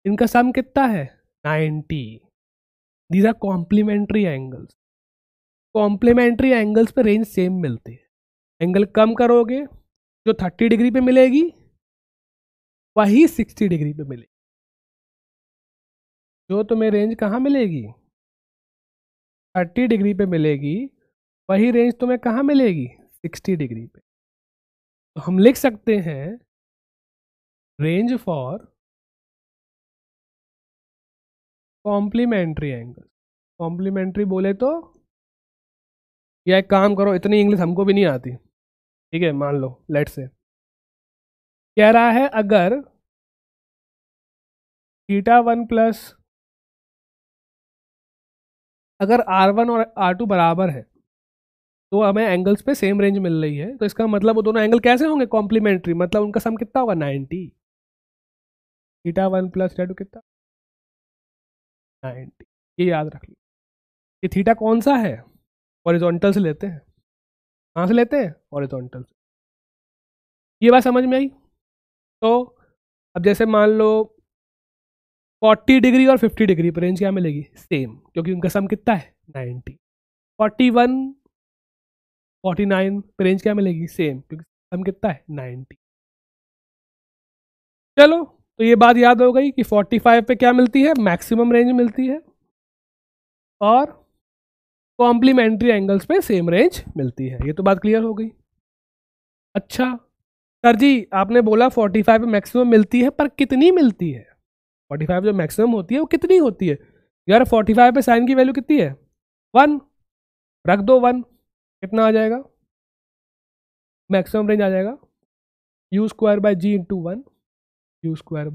इनका सम कितना है 90। These are complementary angles, complementary angles पे रेंज सेम मिलती है। एंगल कम करोगे जो 30 डिग्री पे मिलेगी वही 60 डिग्री पे मिलेगी। जो तुम्हें रेंज कहाँ मिलेगी 30 डिग्री पे मिलेगी, वही रेंज तुम्हें कहाँ मिलेगी 60 डिग्री पे। तो हम लिख सकते हैं range for complementary angle. Complementary बोले तो, या एक काम करो, इतनी इंग्लिश हमको भी नहीं आती, ठीक है, मान लो लेट से कह रहा है अगर θ1 प्लस, अगर R1 और R2 बराबर है तो हमें एंगल्स पे सेम रेंज मिल रही है, तो इसका मतलब वो दोनों एंगल कैसे होंगे कॉम्प्लीमेंट्री, मतलब उनका सम कितना होगा 90। θ1 प्लस θ2 कितना 90, ये याद रख लो। ये थीटा कौन सा है, हॉरिजॉन्टल से लेते हैं, कहाँ से लेते हैं हॉरिजॉन्टल से। ये बात समझ में आई? तो अब जैसे मान लो 40 डिग्री और 50 डिग्री पर रेंज क्या मिलेगी सेम, क्योंकि उनका सम कितना है 90। 41 49 पर रेंज क्या मिलेगी सेम, क्योंकि सम कितना है 90। चलो तो ये बात याद हो गई कि 45 पे क्या मिलती है मैक्सिमम रेंज मिलती है, और कॉम्प्लीमेंट्री एंगल्स पे सेम रेंज मिलती है। ये तो बात क्लियर हो गई। अच्छा सर जी, आपने बोला 45 पे मैक्सिमम मिलती है, पर कितनी मिलती है? 45 जो मैक्सिमम होती है वो कितनी होती है यार? 45 पे साइन की वैल्यू कितनी है 1, रख दो 1, कितना आ जाएगा मैक्सिमम रेंज आ जाएगा u² बाय जी इंटू 1, u²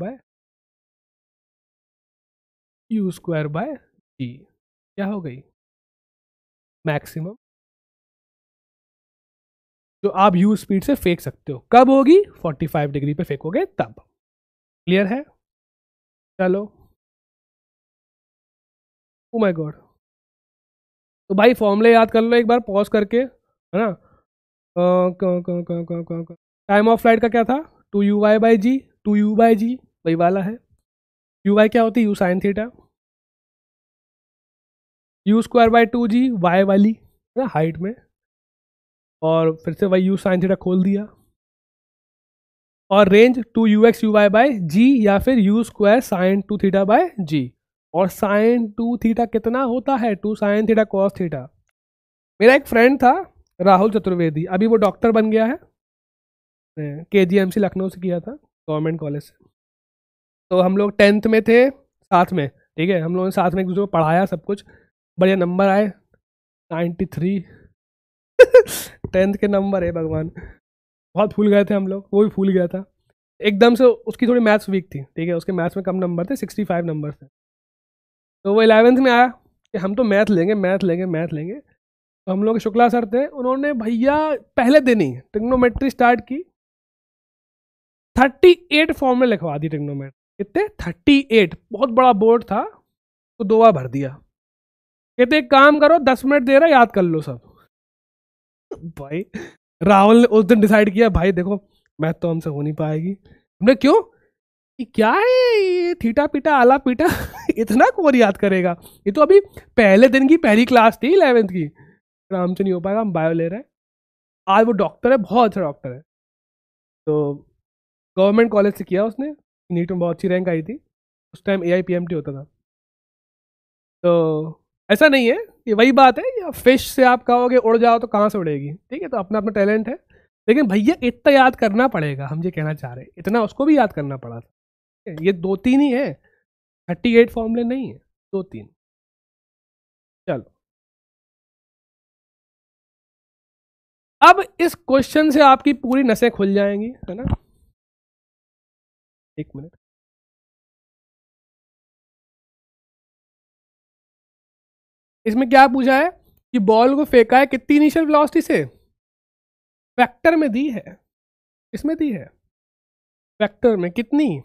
बाय जी, क्या हो गई मैक्सिमम, जो आप u स्पीड से फेंक सकते हो। कब होगी 45 डिग्री पे फेंकोगे तब। क्लियर है? चलो, ओ माय गॉड, तो भाई फॉर्मूले याद कर लो एक बार पॉज करके, है ना। टाइम ऑफ फ्लाइट का क्या था, 2u/g, 2u/g वही वाला है। u क्या होती है, u sin theta, u²/2g y वाली है ना हाइट में, और फिर से वही u sin थीटा खोल दिया, और रेंज 2ux/y/g या फिर u² sin 2 θ/g, और sin 2 θ कितना होता है, 2 sin θ cos θ। मेरा एक फ्रेंड था राहुल चतुर्वेदी, अभी वो डॉक्टर बन गया है, KGMC लखनऊ से किया था, गवर्नमेंट कॉलेज से। तो हम लोग 10th में थे साथ में, ठीक है, हम लोगों ने साथ में एक दूसरे को पढ़ाया, सब कुछ बढ़िया नंबर आए 93 10th के नंबर है भगवान, बहुत भूल गए थे हम लोग, वो भी भूल गया था एकदम से, उसकी थोड़ी मैथ्स वीक थी, ठीक है, उसके मैथ्स में कम नंबर थे, 65 नंबर थे। तो वो 11th में आया कि हम तो मैथ लेंगे मैथ लेंगे मैथ लेंगे। तो हम लोग शुक्ला सर थे, उन्होंने भैया पहले दिन ही ट्रिग्नोमेट्री स्टार्ट की, 38 फॉर्मूले लिखवा दी ट्रिग्नोमेट्री, कितने 38, बहुत बड़ा बोर्ड था तो 2 बार भर दिया। कहते एक काम करो 10 मिनट दे रहा याद कर लो सब। भाई राहुल ने उस दिन डिसाइड किया, भाई देखो मैथ तो हमसे हो नहीं पाएगी। हमने क्यों, कि क्या है ये थीटा पीटा आला पीटा इतना कौन याद करेगा, ये तो अभी पहले दिन की पहली क्लास थी 11th की, हमसे नहीं हो पाएगा, हम बायो ले रहे हैं। आज वो डॉक्टर है, बहुत अच्छा डॉक्टर है। तो गवर्नमेंट कॉलेज से किया उसने, नीट में बहुत अच्छी रैंक आई थी, उस टाइम AIPMT होता था। तो ऐसा नहीं है, ये वही बात है, या फिश से आप कहोगे उड़ जाओ तो कहाँ से उड़ेगी, ठीक है, तो अपना अपना टैलेंट है, लेकिन भैया इतना याद करना पड़ेगा, हम ये कहना चाह रहे हैं, इतना उसको भी याद करना पड़ा था। ये 2-3 ही है, 38 फॉर्मूले नहीं है, 2-3। चलो अब इस क्वेश्चन से आपकी पूरी नसें खुल जाएंगी, है ना। एक मिनट, इसमें क्या पूछा है कि बॉल को फेंका है कितनी इनिशियल वेलोसिटी से, वेक्टर में दी है, इसमें दी है वेक्टर में कितनी,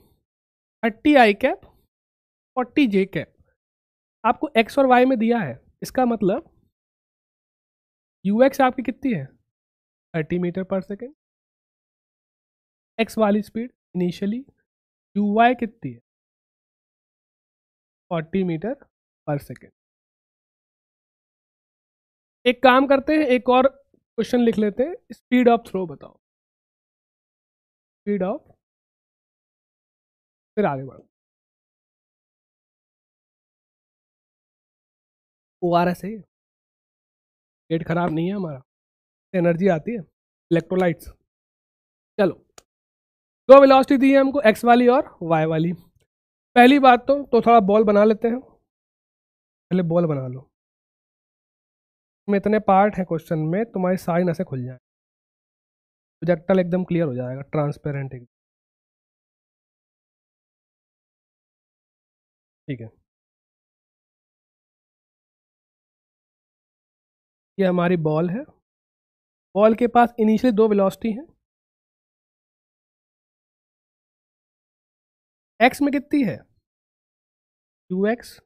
30i कैप 40j कैप, आपको x और y में दिया है, इसका मतलब ux आपकी कितनी है 30 मीटर पर सेकेंड, x वाली स्पीड इनिशियली, uy कितनी है 40 मीटर पर सेकेंड। एक काम करते हैं, एक और क्वेश्चन लिख लेते हैं, स्पीड ऑफ थ्रो बताओ, स्पीड ऑफ, फिर आगे बढ़ो। ORS है, पेट खराब नहीं है हमारा, एनर्जी आती है, इलेक्ट्रोलाइट्स। चलो दो वेलोसिटी दी है हमको, x वाली और y वाली। पहली बात तो थोड़ा बॉल बना लेते हैं, पहले बॉल बना लो, में इतने पार्ट है क्वेश्चन में, तुम्हारी सारी नसें खुल जाए, प्रोजेक्टाइल एकदम क्लियर हो जाएगा, ट्रांसपेरेंट एकदम, ठीक है। ये हमारी बॉल है, बॉल के पास इनिशियली 2 वेलोसिटी है, x में कितनी है ux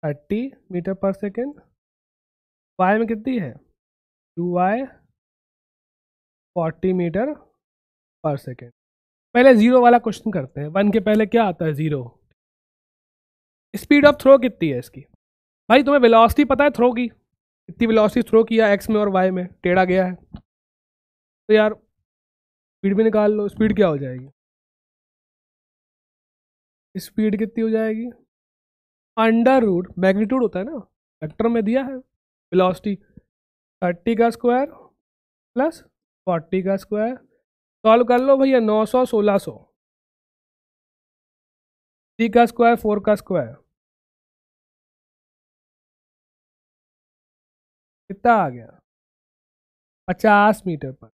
30 मीटर पर सेकेंड, y में कितनी है uy 40 मीटर पर सेकेंड। पहले जीरो वाला क्वेश्चन करते हैं, 1 के पहले क्या आता है, जीरो। स्पीड ऑफ थ्रो कितनी है इसकी, भाई तुम्हें वेलोसिटी पता है थ्रो की, कितनी वेलोसिटी थ्रो किया एक्स में और वाई में, टेढ़ा गया है, तो यार स्पीड भी निकाल लो, स्पीड क्या हो जाएगी, स्पीड कितनी हो जाएगी, अंडर रूट मैग्नीट्यूड होता है ना, वेक्टर में दिया है वेलोसिटी 30 का स्क्वायर प्लस 40 का स्क्वायर, सॉल्व कर लो भैया, 900 1600, 3 का स्क्वायर 4 का स्क्वायर, कितना आ गया 50 मीटर पर।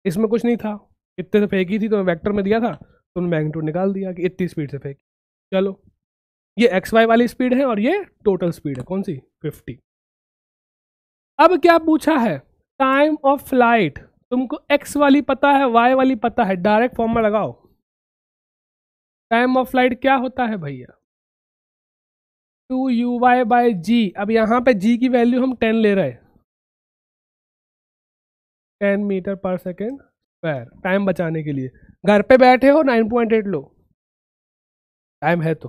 इसमें कुछ नहीं था, इतने से फेंकी थी तो वेक्टर में दिया था, तो मैग्नीट्यूड निकाल दिया कि इतनी स्पीड से फेंकी। चलो ये एक्स वाई वाली स्पीड है और ये टोटल स्पीड है कौन सी 50। अब क्या पूछा है, टाइम ऑफ फ्लाइट, तुमको एक्स वाली पता है वाई वाली पता है, डायरेक्ट फॉर्म में लगाओ, टाइम ऑफ फ्लाइट क्या होता है भैया, 2u/g। अब यहाँ पे g की वैल्यू हम 10 ले रहे हैं, 10 मीटर पर सेकेंड स्क्वायर, टाइम बचाने के लिए। घर पे बैठे हो 9.8 लो, टाइम है तो।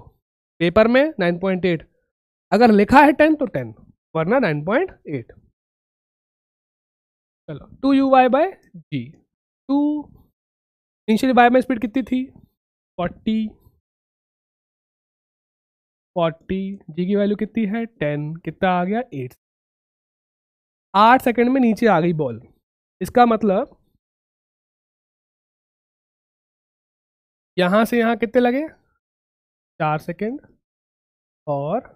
पेपर में 9.8, अगर लिखा है 10 तो 10, वरना 9.8। चलो 2u/g। 2 इनिशियली y में स्पीड कितनी थी 40, 40, g की वैल्यू कितनी है 10, कितना आ गया 8। 8 सेकंड में नीचे आ गई बॉल। इसका मतलब यहां से यहां कितने लगे 4 सेकंड, और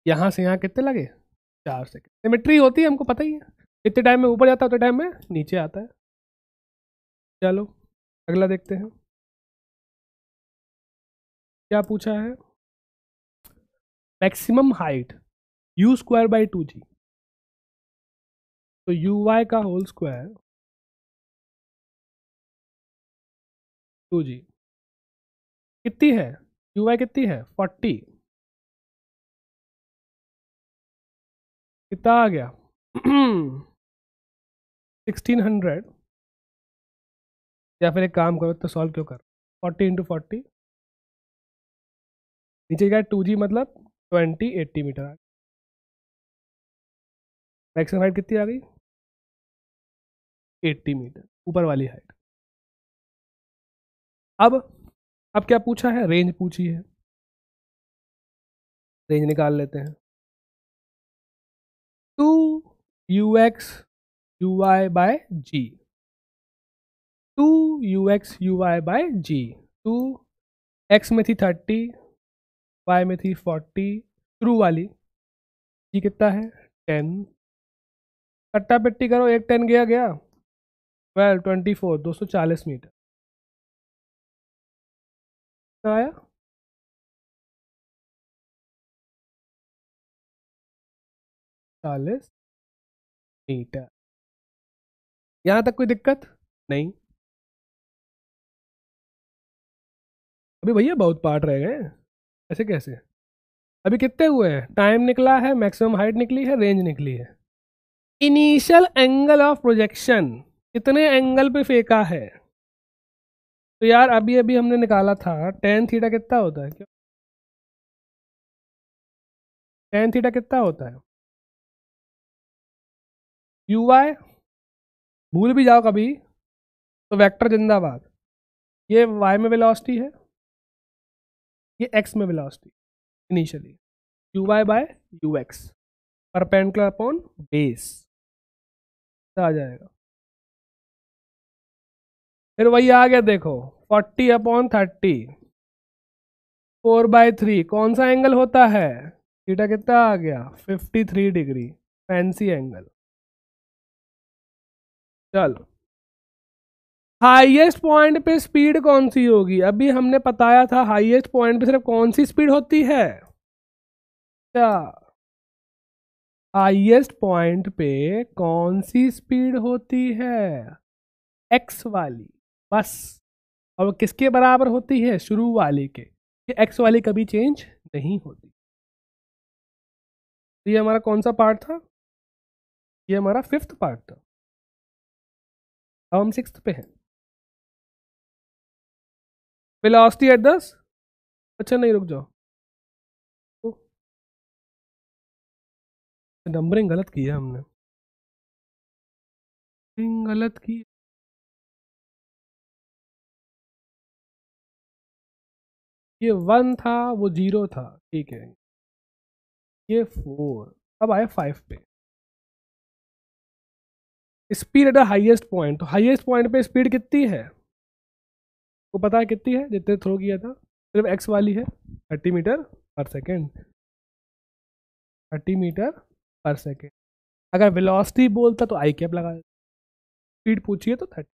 यहां से यहां कितने लगे 4 सेकंड। सिमेट्री होती है, हमको पता ही है, इतने टाइम में ऊपर जाता है उतने टाइम में नीचे आता है। चलो अगला देखते हैं क्या पूछा है। मैक्सिमम हाइट u²/2g, तो uy का होल स्क्वायर 2g कितनी है, uy कितनी है 40, कितना आ गया 1600। या फिर एक काम करो तो सॉल्व क्यों कर, 40 × 40, नीचे क्या 2g मतलब 80 मीटर आ गई। मैक्सिमम हाइट कितनी आ गई 80 मीटर, ऊपर वाली हाइट। अब क्या पूछा है, रेंज पूछी है, रेंज निकाल लेते हैं। 2ux/uy/g, 2ux/uy/g। 2 x में थी 30, y में थी 40, थ्रू वाली जी कितना है 10, कट्टा पिट्टी करो, एक 10 गया गया 12, 24, 240 मीटर आया। चालीस मीटर। यहां तक कोई दिक्कत नहीं। अभी भैया बहुत पार्ट रह गए, ऐसे कैसे। अभी कितने हुए हैं, टाइम निकला है, मैक्सिमम हाइट निकली है, रेंज निकली है। इनिशियल एंगल ऑफ प्रोजेक्शन कितने एंगल पे फेंका है, तो यार अभी अभी हमने निकाला था tan थीटा कितना होता है, क्यों tan थीटा कितना होता है uy, भूल भी जाओ कभी तो वेक्टर जिंदाबाद। ये y में वेलोसिटी है, ये x में velocity initially, uy/ux perpendicular upon base आ जाएगा। फिर वही आ गया देखो 40/30, 4/3 कौन सा एंगल होता है, थीटा कितना आ गया 53 डिग्री, फैंसी एंगल। चलो हाईएस्ट पॉइंट पे स्पीड कौन सी होगी, अभी हमने बताया था हाईएस्ट पॉइंट पे सिर्फ कौन सी स्पीड होती है, क्या हाईएस्ट पॉइंट पे कौन सी स्पीड होती है एक्स वाली बस। और वो किसके बराबर होती है शुरू वाली के, ये एक्स वाली कभी चेंज नहीं होती। तो ये हमारा कौन सा पार्ट था, ये हमारा 5th पार्ट था। अब हम 6th पे हैं, वेलोसिटी एट 10। अच्छा नहीं रुक जाओ, नंबरिंग गलत की है हमने, गलत की। ये 1 था वो 0 था, ठीक है, ये 4। अब आए 5 पे, speed at the highest point. तो हाईएस्ट पॉइंट पे स्पीड कितनी है, को पता है कितनी है, जितने थ्रो किया था, सिर्फ एक्स वाली है 30 मीटर पर सेकेंड, 30 मीटर पर सेकेंड। अगर वेलोसिटी बोलता तो आई कैप लगा, स्पीड पूछिए तो 30।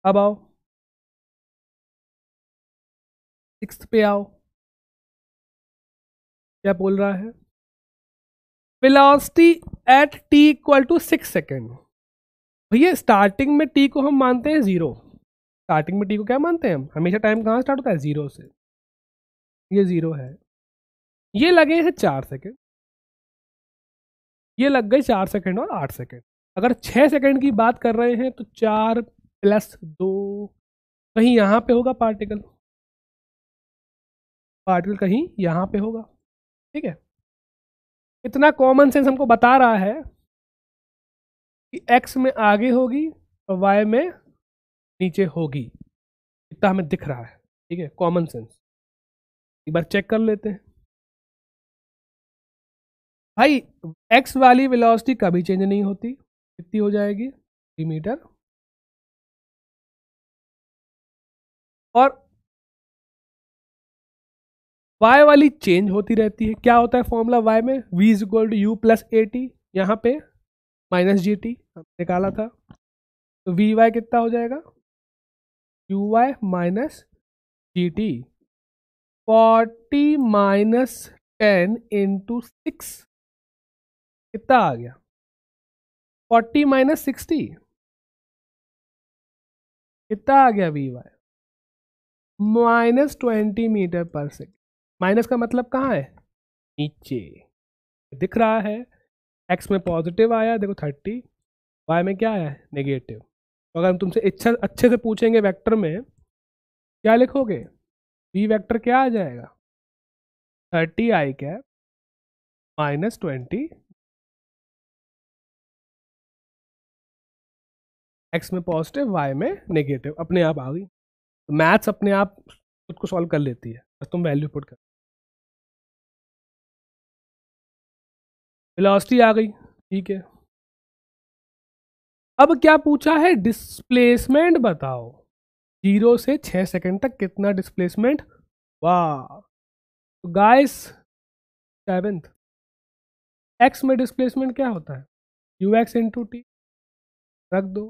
अब आओ 6th पे आओ, क्या बोल रहा है, वेलोसिटी एट t = 6 सेकेंड। भैया स्टार्टिंग में t को हम मानते हैं 0, स्टार्टिंग में t को क्या मानते हैं हम, हमेशा टाइम कहाँ स्टार्ट होता है 0 से, ये 0 है। ये लगे हैं 4 सेकेंड, ये लग गए 4 सेकेंड और 8 सेकेंड। अगर 6 सेकेंड की बात कर रहे हैं तो 4+2, कहीं यहाँ पे होगा पार्टिकल, पार्टिकल कहीं यहाँ पे होगा। ठीक है, इतना कॉमन सेंस हमको बता रहा है कि एक्स में आगे होगी और वाई में नीचे होगी, इतना हमें दिख रहा है। ठीक है, कॉमन सेंस। एक बार चेक कर लेते हैं भाई। एक्स वाली वेलोसिटी कभी चेंज नहीं होती, कितनी हो जाएगी 3 मीटर। और वाई वाली चेंज होती रहती है। क्या होता है फॉर्मूला वाई में? v is equal to u plus a t, यहाँ पे माइनस जी टी निकाला था, तो वी वाई कितना हो जाएगा? You y minus g t. 40 minus 10 into 6 कितना आ गया? 40 माइनस 60 कितना आ गया? वी वाई -20 मीटर पर सेकेंड। माइनस का मतलब कहाँ है? नीचे दिख रहा है। एक्स में पॉजिटिव आया देखो 30, वाई में क्या आया है? नेगेटिव। तो अगर हम तुमसे इच्छा अच्छे से पूछेंगे वेक्टर में, क्या लिखोगे? वी वेक्टर क्या आ जाएगा? 30 i कैप -20, एक्स में पॉजिटिव वाई में नेगेटिव, अपने आप आ गई। तो मैथ्स अपने आप खुद को सॉल्व कर लेती है, बस तुम वैल्यू पुट कर। वेलोसिटी आ गई, ठीक है। अब क्या पूछा है? डिस्प्लेसमेंट बताओ, 0 से 6 सेकंड तक कितना डिस्प्लेसमेंट। वाह, तो गाइस 7th, एक्स में डिस्प्लेसमेंट क्या होता है? यू एक्स इंटू टी, रख दो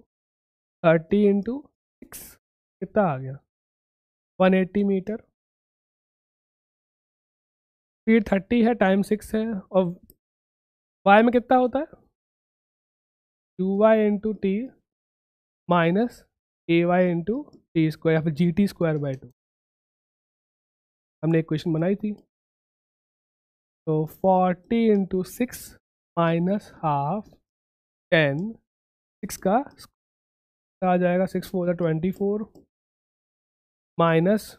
30 इंटू 6 कितना आ गया? 180 मीटर। स्पीड 30 है, टाइम 6 है, और वाई में कितना होता है? U y into t minus a y into t square, या फिर जी टी स्क्वायर बाई 2। हमने एक क्वेश्चन बनाई थी। तो 40 इंटू 6 माइनस हाफ 10, 6 का आ जाएगा 6 4 24 माइनस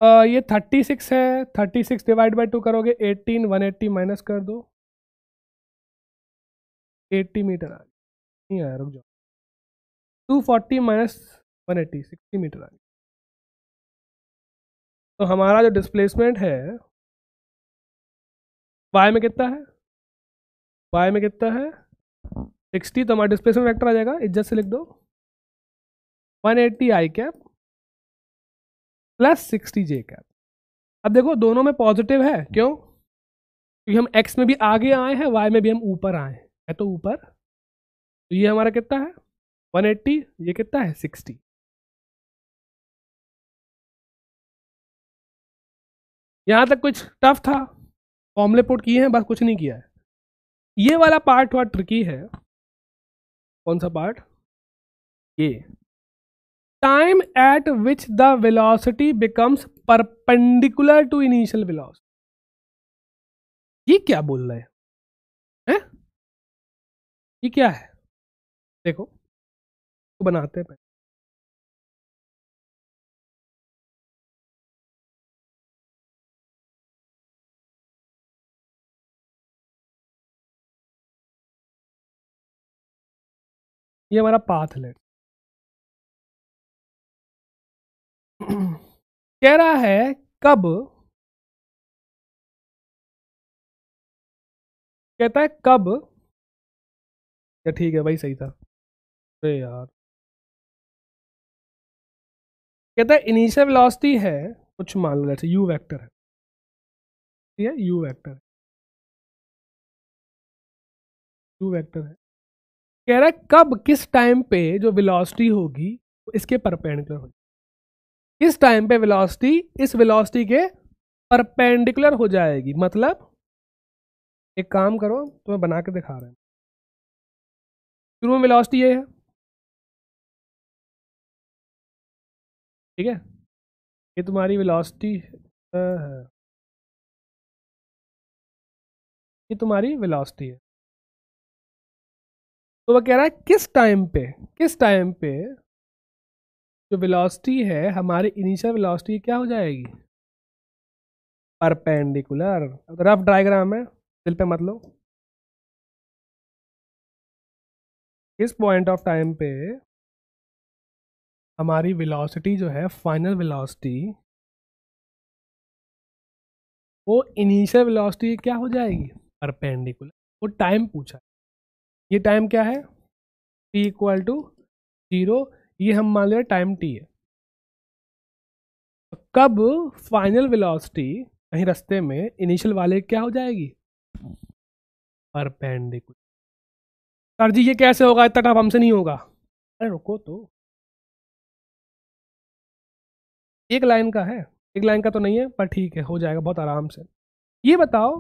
ये 36 है, 36 डिवाइड बाई 2 करोगे 18, 180 माइनस कर दो, 80 मीटर आ गया। नहीं आया, रुक जाओ, 240 माइनस 180 60 मीटर आ गया। तो हमारा जो डिस्प्लेसमेंट है वाई में कितना है? वाई में कितना है? 60, तो हमारा डिस्प्लेसमेंट वेक्टर आ जाएगा, इज्जत से लिख दो 180 आई कैप प्लस 60 जे कैप। अब देखो दोनों में पॉजिटिव है, क्यों? क्योंकि हम एक्स में भी आगे आए हैं, वाई में भी हम ऊपर आए हैं, है तो ऊपर। तो ये हमारा कितना है? 180, ये कितना है? 60। यहां तक कुछ टफ था, फॉर्मूले पुट किए हैं, बस कुछ नहीं किया है। ये वाला पार्ट थोड़ा ट्रिकी है। कौन सा पार्ट? ये time at which the velocity becomes perpendicular to initial velocity. ये क्या बोल रहे हैं? ये क्या है? देखो तो बनाते हैं पहले। ये हमारा पाथ है। कह रहा है कब, कहता है कब, या ठीक है भाई सही था। अरे यार, कहता है इनिशियल वेलोसिटी है, कुछ मान लो जैसे यू वेक्टर है, ठीक है, यू वेक्टर है, यू वेक्टर है। कह रहा है कब, किस टाइम पे जो वेलोसिटी होगी वो इसके परपेंडिकुलर होगी। किस टाइम पे वेलोसिटी इस वेलोसिटी के परपेंडिकुलर हो जाएगी। मतलब एक काम करो, तुम्हें बना के दिखा रहे हैं। शुरू में वेलोसिटी ये है, ठीक है, ये तुम्हारी वेलोसिटी है, ये तुम्हारी वेलोसिटी है। तो वो कह रहा है किस टाइम पे जो वेलोसिटी है हमारी इनिशियल वेलोसिटी क्या हो जाएगी, परपेंडिकुलर। रफ डायग्राम है, दिल पे मत लो। किस पॉइंट ऑफ टाइम पे हमारी वेलोसिटी जो है, फाइनल वेलोसिटी, वो इनिशियल वेलोसिटी क्या हो जाएगी, परपेंडिकुलर। वो टाइम पूछा, ये टाइम क्या है, t इक्वल टू 0, ये हम मान लिया टाइम t है। कब फाइनल वेलोसिटी कहीं रास्ते में इनिशियल वाले क्या हो जाएगी, परपेंडिकुलर। सर जी ये कैसे होगा, इतना टफ हमसे नहीं होगा। अरे रुको तो, एक लाइन का है, एक लाइन का तो नहीं है, पर ठीक है हो जाएगा बहुत आराम से। ये बताओ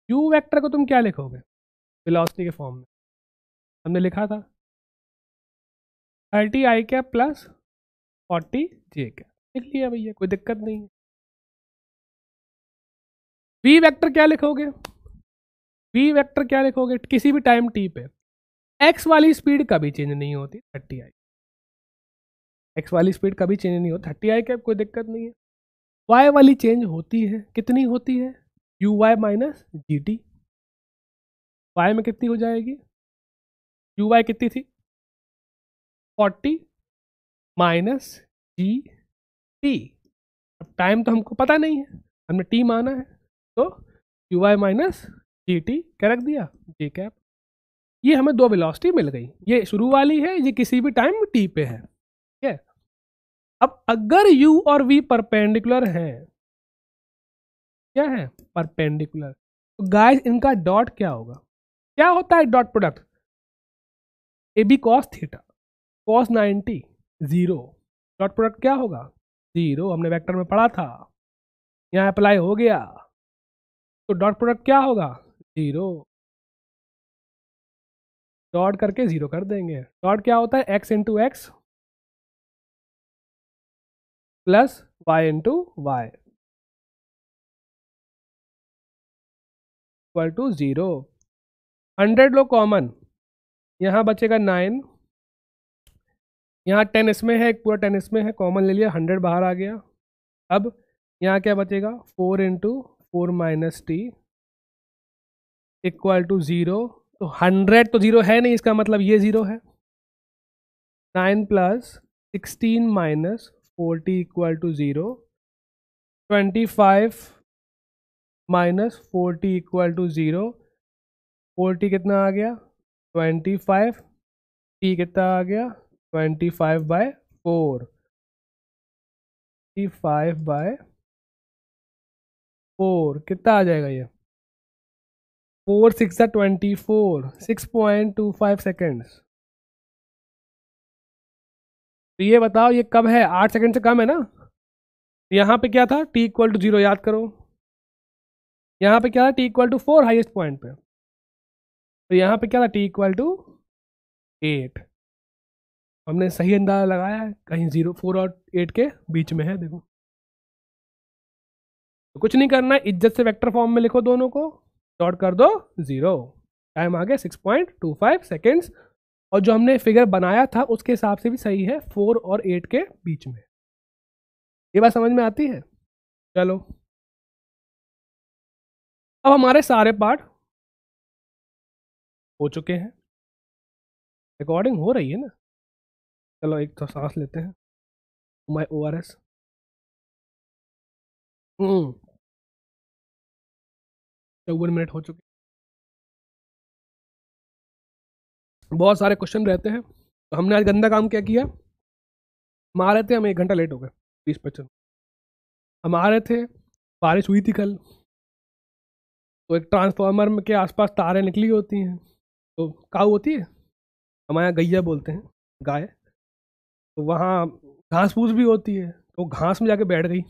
u वेक्टर को तुम क्या लिखोगे वेलोसिटी के फॉर्म में, हमने लिखा था 30 i cap plus 40 j cap, लिख लिया भैया, कोई दिक्कत नहीं है। v वेक्टर क्या लिखोगे, v वेक्टर क्या लिखोगे किसी भी टाइम t पे, x वाली स्पीड कभी चेंज नहीं होती 30 i, x वाली स्पीड कभी चेंज नहीं होती 30 i कैप, कोई दिक्कत नहीं है। y वाली चेंज होती है, कितनी होती है, u y minus g t, y में कितनी हो जाएगी, यू वाई कितनी थी 40 माइनस जी टी। अब टाइम तो हमको पता नहीं है, हमने टी माना है, तो u y minus g t क्या रख दिया, जे कैप। ये हमें दो वेलोसिटी मिल गई, ये शुरू वाली है, ये किसी भी टाइम टी पे है, ठीक है। अब अगर u और v परपेंडिकुलर हैं, क्या है, परपेंडिकुलर, तो गाइस इनका डॉट क्या होगा, क्या होता है dot product, a b cos theta cos 90 0, dot product क्या होगा 0, हमने वेक्टर में पढ़ा था, यहाँ अप्लाई हो गया, तो डॉट प्रोडक्ट क्या होगा 0, डॉट करके 0 कर देंगे। डॉट क्या होता है x into x plus y into y equal to 0। 100 लो कॉमन, यहाँ बचेगा 9, यहाँ 10 इसमें है, एक पूरा 10 इसमें है, कॉमन ले लिया, 100 बाहर आ गया। अब यहाँ क्या बचेगा 4 into 4 minus t equal to 0, तो 100 तो 0 है नहीं, इसका मतलब ये 0 है। 9 plus 16 minus 40 equal to 0, 25 minus 40 equal to 0, 40 कितना आ गया 25, टी कितना आ गया 25 बाय 4, 25 बाय 4 कितना आ जाएगा ये, 4 6 24, 6.25 सेकेंड्स। तो ये बताओ ये कब है, 8 सेकंड से कम है ना। यहाँ पे क्या था t इक्वल टू 0, याद करो, यहाँ पे क्या था t equal to 4 highest point पे, तो यहाँ पे क्या था t इक्वल टू 8। हमने सही अंदाजा लगाया है, कहीं 0 4 और 8 के बीच में है, देखो। तो कुछ नहीं करना है, इज्जत से वेक्टर फॉर्म में लिखो दोनों को, डॉट कर दो 0, टाइम आ गया 6.25 सेकेंड्स। और जो हमने फिगर बनाया था उसके हिसाब से भी सही है, 4 और 8 के बीच में। ये बात समझ में आती है। चलो अब हमारे सारे पार्ट हो चुके हैं, रिकॉर्डिंग हो रही है ना। चलो एक तो सांस लेते हैं, माई ORS। 54 मिनट हो चुके, बहुत सारे क्वेश्चन रहते हैं, तो हमने आज गंदा काम क्या किया, हम आ रहे थे, हम 1 घंटा लेट हो गए 20-25। हम आ रहे थे, बारिश हुई थी कल, तो एक ट्रांसफार्मर के आसपास तारें निकली होती हैं, तो काऊ होती है, हमारे यहाँ गैया बोलते हैं, गाय, तो वहाँ घास फूस भी होती है, तो घास में जाके बैठ गई,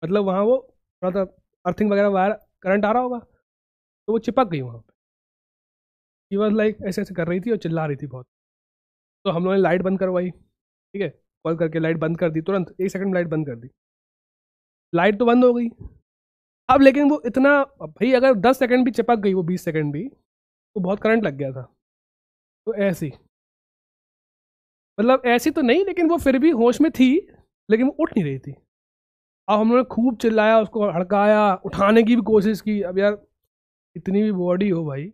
मतलब वहाँ वो थोड़ा सा अर्थिंग वगैरह वायर करंट आ रहा होगा, तो वो चिपक गई वहाँ पे। ही वॉज लाइक ऐसे ऐसे कर रही थी और चिल्ला रही थी बहुत, तो हम लोगों ने लाइट बंद करवाई, ठीक है, कॉल करके लाइट बंद कर दी, तुरंत 1 सेकंड में लाइट बंद कर दी। लाइट तो बंद हो गई, अब लेकिन वो इतना, भाई अगर 10 सेकंड भी चिपक गई, वो 20 सेकंड भी, तो बहुत करंट लग गया था। तो ऐसी, मतलब ऐसी तो नहीं, लेकिन वो फिर भी होश में थी, लेकिन वो उठ नहीं रही थी। अब हम लोगों ने खूब चिल्लाया, उसको हड़काया, उठाने की भी कोशिश की। अब यार इतनी भी बॉडी हो भाई,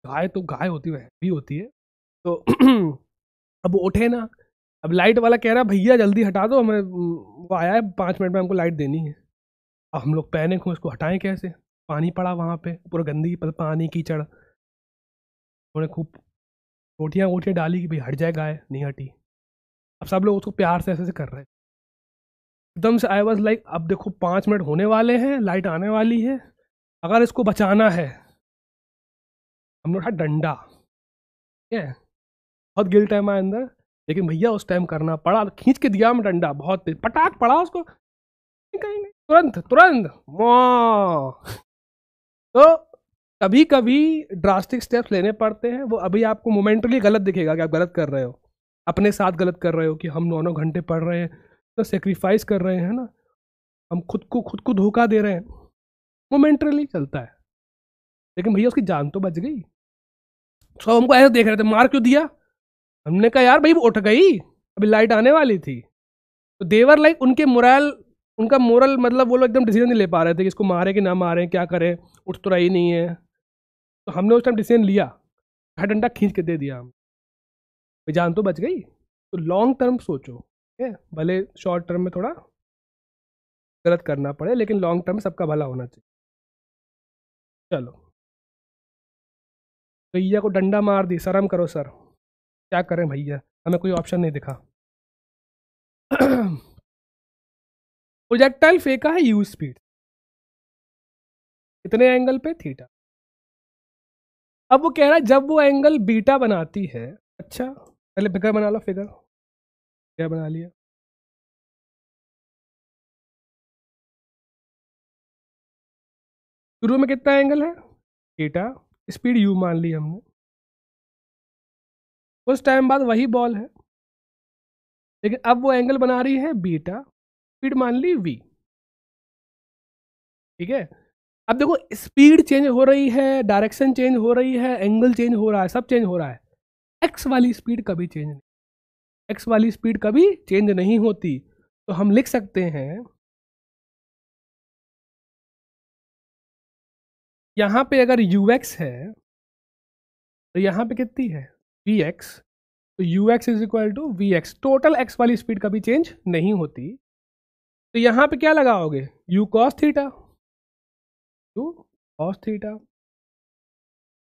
गाय तो गाय होती है, भी होती है। तो अब वो उठे ना। अब लाइट वाला कह रहा है भैया जल्दी हटा दो, हमें वो आया है 5 मिनट में, हमको लाइट देनी है। अब हम लोग पैनिक हो, उसको हटाएं कैसे? पानी पड़ा वहाँ पे, पूरा गंदी पानी कीचड़। उन्होंने खूब रोटियाँ वोटियाँ डाली कि भाई हट जाए, गाय नहीं हटी। अब सब लोग उसको प्यार से ऐसे ऐसे कर रहे हैं। एकदम से आई वॉज लाइक, अब देखो 5 मिनट होने वाले हैं, लाइट आने वाली है, अगर इसको बचाना है। हम लोग था डंडा, ठीक है, बहुत गिल्ट है हमारे अंदर, लेकिन भैया उस टाइम करना पड़ा। खींच के दिया मैं डंडा, बहुत तेज पटाख पड़ा उसको, कहीं तुरंत तुरंत तो कभी कभी ड्रास्टिक स्टेप्स लेने पड़ते हैं। वो अभी आपको मोमेंटली गलत दिखेगा कि आप गलत कर रहे हो, अपने साथ गलत कर रहे हो कि हम 9 घंटे पढ़ रहे हैं, तो सेक्रीफाइस कर रहे हैं ना, हम खुद को धोखा दे रहे हैं। मोमेंटली चलता है, लेकिन भैया उसकी जान तो बच गई। सब हमको ऐसे देख रहे थे, मार क्यों दिया? हमने कहा यार भाई वो उठ गई, अभी लाइट आने वाली थी। तो देवर लाइक उनके मोरल, उनका मोरल मतलब वो लोग एकदम डिसीजन नहीं ले पा रहे थे कि इसको मारे कि ना मारे, क्या करें, उठ तो रही नहीं है। तो हमने उस टाइम डिसीजन लिया, डंडा खींच के दे दिया हम, भाई जान तो बच गई। तो लॉन्ग टर्म सोचो, ठीक है, भले शॉर्ट टर्म में थोड़ा गलत करना पड़े, लेकिन लॉन्ग टर्म में सबका भला होना चाहिए। चलो, भैया को डंडा मार दी, शर्म करो सर, क्या करें भैया, हमें कोई ऑप्शन नहीं दिखा। प्रोजेक्टाइल फेंका है यू स्पीड, कितने एंगल पे? थीटा। अब वो कह रहा है जब वो एंगल बीटा बनाती है, अच्छा पहले फिगर बना लो, फिगर क्या बना लिया। शुरू में कितना एंगल है? थीटा, स्पीड यू मान ली हमने। उस टाइम बाद वही बॉल है, लेकिन अब वो एंगल बना रही है बीटा, स्पीड मान ली वी, ठीक है। अब देखो स्पीड चेंज हो रही है, डायरेक्शन चेंज हो रही है, एंगल चेंज हो रहा है, सब चेंज हो रहा है। एक्स वाली स्पीड कभी चेंज नहीं, एक्स वाली स्पीड कभी चेंज नहीं होती। तो हम लिख सकते हैं, यहां पे अगर यू एक्स है तो यहां पे कितनी है? V x. तो u x is equal to v x, total x वाली स्पीड कभी चेंज नहीं होती। तो यहां पे क्या लगाओगे? U cos theta, u cos theta.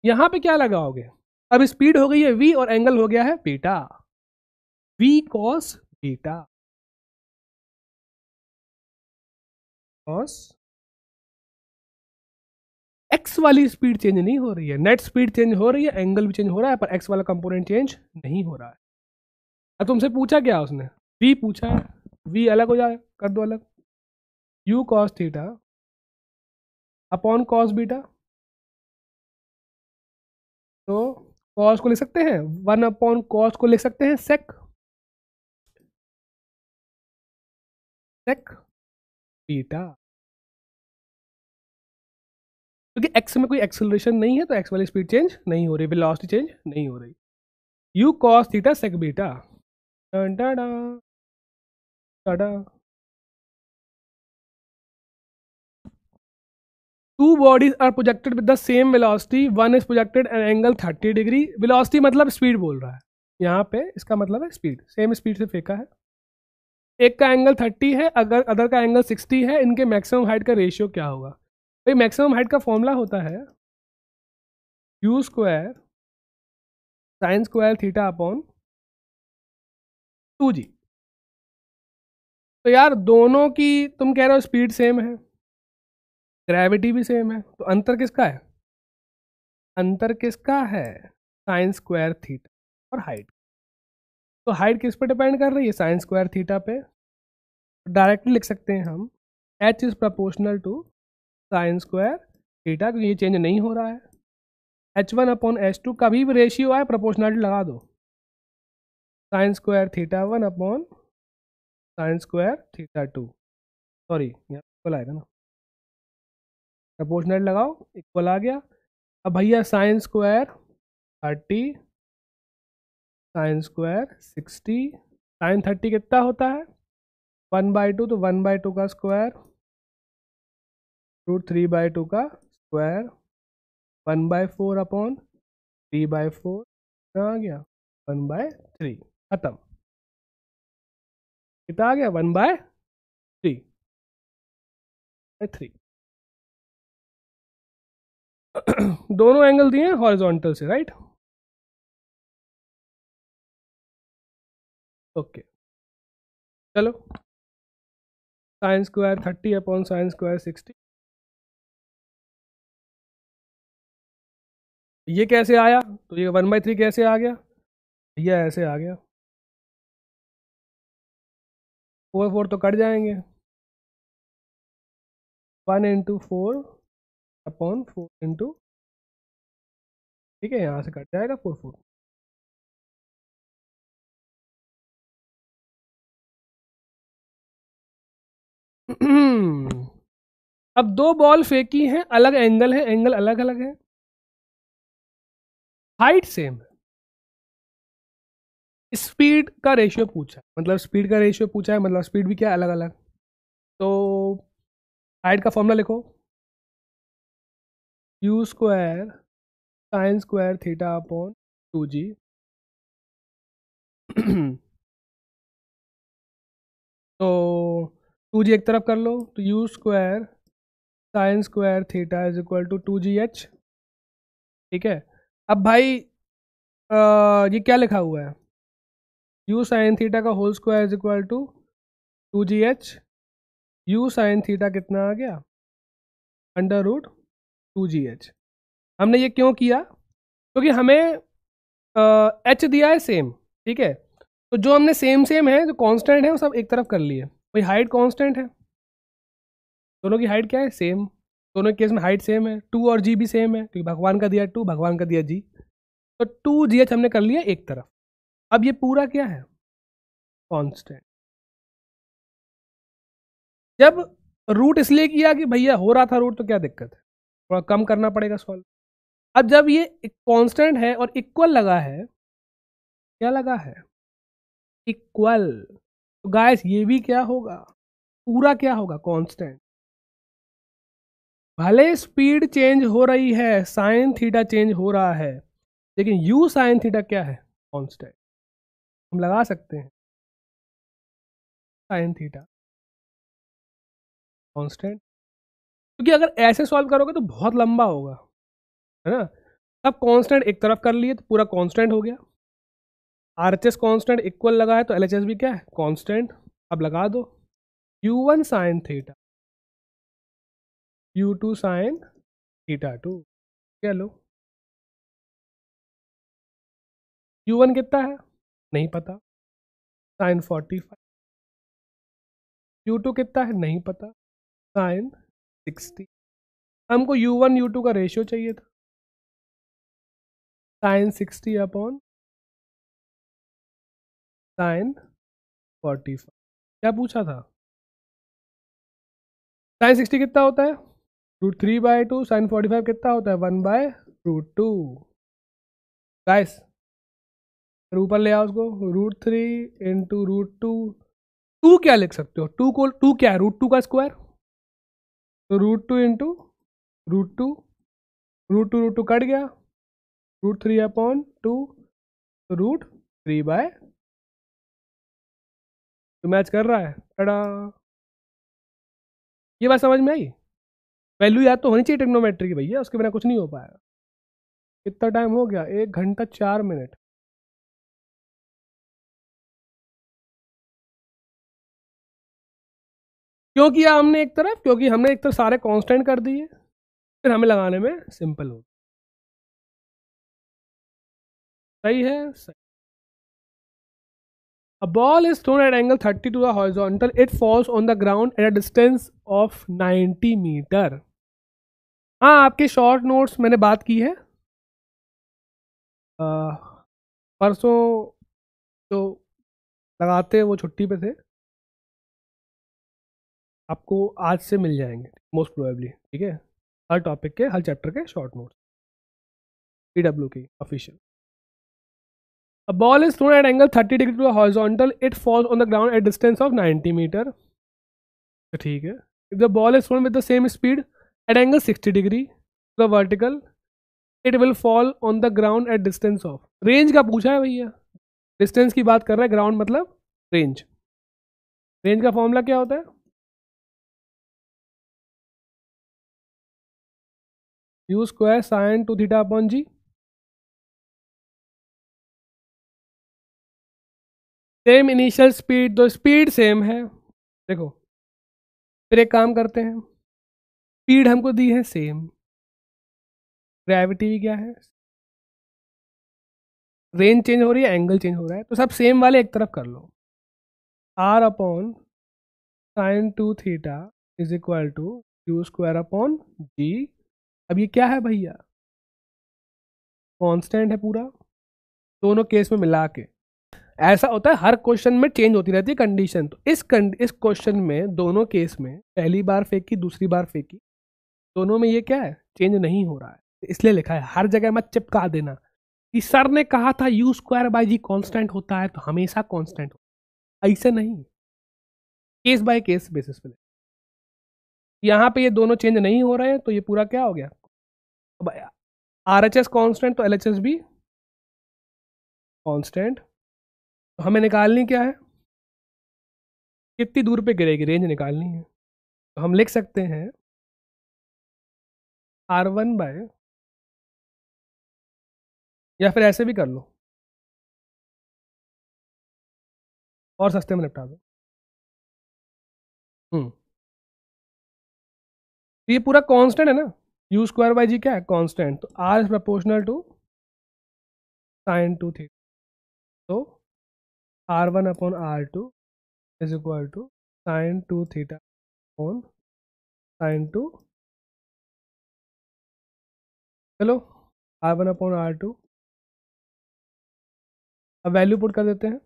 यहां पे क्या लगाओगे? अब स्पीड हो गई है v और एंगल हो गया है beta, v cos beta, cos. X वाली स्पीड चेंज नहीं हो रही है, नेट स्पीड चेंज हो रही है, एंगल भी चेंज हो रहा है, पर एक्स वाला कंपोनेंट चेंज नहीं हो रहा है। अब तुमसे पूछा क्या उसने? v पूछा है, v अलग हो जाए, कर दो अलग, u cos theta upon cos beta. तो कॉस को लिख सकते हैं 1 अपॉन कॉस को लिख सकते हैं सेक, सेक बीटा। क्योंकि एक्स में कोई एक्सेलरेशन नहीं है, तो एक्स वाली स्पीड चेंज नहीं हो रही, वेलोसिटी चेंज नहीं हो रही। U cos theta sec beta, tada tada. Two bodies are projected with the same velocity, one is projected an angle 30 degree. Velocity मतलब स्पीड बोल रहा है यहाँ पे, इसका मतलब है स्पीड, सेम स्पीड से फेंका है। एक का एंगल 30 है, अगर अदर का एंगल 60 है, इनके मैक्सिमम हाइट का रेशियो क्या होगा? भाई मैक्सिमम हाइट का फॉर्मूला होता है u square sine square theta upon 2g। तो यार दोनों की तुम कह रहे हो स्पीड सेम है, ग्रेविटी भी सेम है, तो अंतर किसका है? अंतर किसका है? साइन स्क्वायर थीटा और हाइट। तो हाइट किस पे डिपेंड कर रही है? साइन स्क्वायर थीटा पे। डायरेक्टली लिख सकते हैं हम h is proportional to sine square theta, क्योंकि ये चेंज नहीं हो रहा है। h1/h2 कभी भी रेशियो आए प्रपोर्शनलिटी लगा दो, sign square theta 1 upon sine square theta 2, sorry यहाँ आएगा ना, प्रपोर्शनल लगाओ, इक्वल आ गया। अब भैया sine square 30, sine square 60, sine 30 कितना होता है 1/2, तो 1/2 का स्क्वायर √3/2 का स्क्वायर 1/4 अपॉन 3/4 आ गया 1/3, खत्म। कितना आ गया 1/3। दोनों एंगल दिए हॉरिजॉन्टल से, राइट। ओके चलो, sign square 30 upon sine square 60, ये कैसे आया, तो ये 1/3 कैसे आ गया, ये ऐसे आ गया। 4 4 तो कट जाएंगे, 1/4 अपॉन 4 इंटू, ठीक है, यहाँ से कट जाएगा 4 4। अब दो बॉल फेंकी हैं, अलग एंगल है, एंगल अलग अलग है, हाइट सेम है, स्पीड का रेशियो पूछा है, मतलब स्पीड का रेशियो पूछा है, मतलब स्पीड भी क्या है, अलग अलग। तो हाइट का फॉर्मूला लिखो, u square sine square theta upon 2g। तो 2g एक तरफ कर लो, तो u square sine square theta is equal to 2gh। ठीक है, अब भाई ये क्या लिखा हुआ है, यू साइन थीटा का whole square is equal to 2gh। U sine theta कितना आ गया √2gh। हमने ये क्यों किया, क्योंकि हमें एच दिया है सेम, ठीक है, तो जो हमने सेम सेम है, जो कांस्टेंट है, वो सब एक तरफ कर लिए। भाई हाइट कांस्टेंट है, दोनों की हाइट क्या है सेम, दोनों केस में हाइट सेम है, 2 और जी भी सेम है, क्योंकि भगवान का दिया 2, भगवान का दिया जी, तो 2gh हमने कर लिया एक तरफ। अब ये पूरा क्या है कांस्टेंट। जब रूट इसलिए किया कि भैया हो रहा था रूट, तो क्या दिक्कत है, थोड़ा कम करना पड़ेगा सॉल्व। अब जब ये कांस्टेंट है और इक्वल लगा है, क्या लगा है इक्वल, तो गाइस ये भी क्या होगा, पूरा क्या होगा कांस्टेंट। भले स्पीड चेंज हो रही है, साइन थीटा चेंज हो रहा है, लेकिन यू साइन थीटा क्या है कांस्टेंट। हम लगा सकते हैं साइन थीटा कांस्टेंट, क्योंकि अगर ऐसे सॉल्व करोगे तो बहुत लंबा होगा, है ना। अब कांस्टेंट एक तरफ कर लिए तो पूरा कांस्टेंट हो गया, आरएचएस कांस्टेंट इक्वल लगा है तो एलएचएस भी क्या है कांस्टेंट। अब लगा दो u1 sine theta u2 sine theta 2, क्या लो u1 कितना है नहीं पता, साइन 45, u2 कितना है नहीं पता, साइन 60। हमको u1 u2 का रेशियो चाहिए था, साइन 60 अपॉन साइन 45। क्या पूछा था, साइन 60 कितना होता है √3/2, साइन 45 कितना होता है 1/√2। गाइस ऊपर ले आओ उसको, √3 इंटू √2, 2 क्या लिख सकते हो, 2 को 2 क्या है √2 का स्क्वायर, तो √2 इंटू √2, √2 कट गया, √3/2, तो √3/, तो मैच कर रहा है, टड़ा। ये बात समझ में आई, वैल्यू याद तो होनी चाहिए ट्रिग्नोमेट्री की भैया, उसके बिना कुछ नहीं हो पाएगा। कितना टाइम हो गया 1 घंटा 4 मिनट। क्यों किया हमने एक तरफ, क्योंकि हमने एक तरफ सारे कांस्टेंट कर दिए, फिर हमें लगाने में सिंपल हो, सही है सही। A ball is thrown at angle 30 to the horizontal. It falls on the ground at a distance of 90 metre. हाँ, आपके शॉर्ट नोट्स मैंने बात की है, परसों जो लगाते वो छुट्टी पे थे, आपको आज से मिल जाएंगे मोस्ट प्रोबेबली, ठीक है। हर टॉपिक के, हर चैप्टर के शॉर्ट नोट्स, PW की official. A ball is thrown at angle 30 degree to a horizontal. It falls on the ground at distance of 90 meter. तो ठीक है. If the ball is thrown with the same speed at angle 60 degree to the vertical, it will fall on the ground at distance of. Range का पूछा है भैया, डिस्टेंस की बात कर रहा है, ग्राउंड मतलब रेंज. रेंज का फॉर्मूला क्या होता है? U square sine 2 theta upon g. Same initial speed, तो स्पीड सेम है. देखो फिर एक काम करते हैं, स्पीड हमको दी है सेम, ग्रेविटी क्या है, रेंज चेंज हो रही है, एंगल चेंज हो रहा है, तो सब सेम वाले एक तरफ कर लो. R upon sine 2 theta is equal to u square upon g. अब ये क्या है भैया? कांस्टेंट है पूरा, दोनों केस में मिला के. ऐसा होता है हर क्वेश्चन में चेंज होती रहती है कंडीशन. तो इस क्वेश्चन में दोनों केस में पहली बार फेंकी, दूसरी बार फेंकी, दोनों में ये क्या है, चेंज नहीं हो रहा है. इसलिए लिखा है, हर जगह मत चिपका देना कि सर ने कहा था u square by g constant होता है तो हमेशा कांस्टेंट होता है. ऐसे नहीं, केस बाय केस बेसिस पे. यहाँ पे ये दोनों चेंज नहीं हो रहे हैं तो ये पूरा क्या हो गया. अब RHS कांस्टेंट तो LHS भी कांस्टेंट. तो हमें निकालनी क्या है, कितनी दूर पे गिरेगी, रेंज निकालनी है. तो हम लिख सकते हैं R1 बाय, या फिर ऐसे भी कर लो और सस्ते में निपटा दो. ये पूरा कांस्टेंट है ना, यू स्क्वायर बाई जी क्या है, कांस्टेंट. तो R is proportional to sine 2 theta. तो R1 अपॉन R2 is equal to sine 2 theta upon sine 2. चलो R1 अपॉन R2, अब वैल्यू पुट कर देते हैं.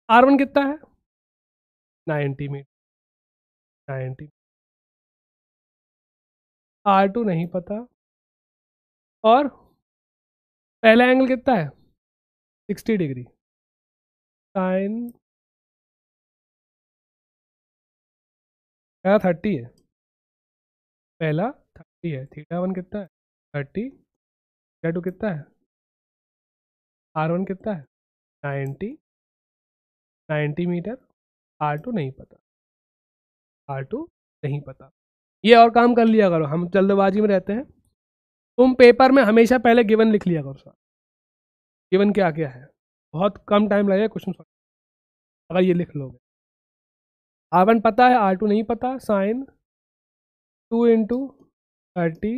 R1 कितना है, 90 मीटर, 90. R2 नहीं पता, और पहला एंगल कितना है, 60 डिग्री. साइन 30 है, पहला 30 है, थीटा 1 कितना है 30, थीटा 2 कितना है, R1 कितना है 90, 90 मीटर. R2 नहीं पता, R2 नहीं पता. ये और काम कर लिया करो, हम जल्दबाजी में रहते हैं. तुम पेपर में हमेशा पहले गिवन लिख लिया करो सर, गिवन क्या क्या है, बहुत कम टाइम लगेगा क्वेश्चन सॉल्व अगर ये लिख लोगे. R1 पता है, R2 नहीं पता. Sine 2 into 30,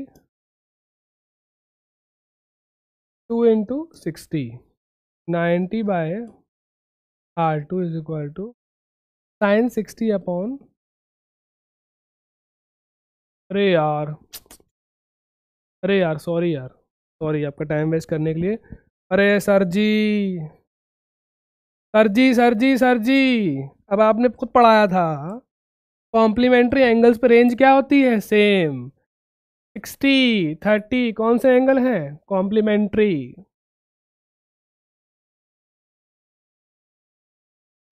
2 into 60, 90 by R2 is equal to sine 60 upon. अरे यार, अरे यार सॉरी यार, सॉरी आपका टाइम वेस्ट करने के लिए. अरे सर जी, सर जी, सर जी, सर जी, अब आपने खुद पढ़ाया था कॉम्प्लीमेंट्री एंगल्स पे रेंज क्या होती है, सेम. 60 30 कौन से एंगल हैं, कॉम्प्लीमेंट्री,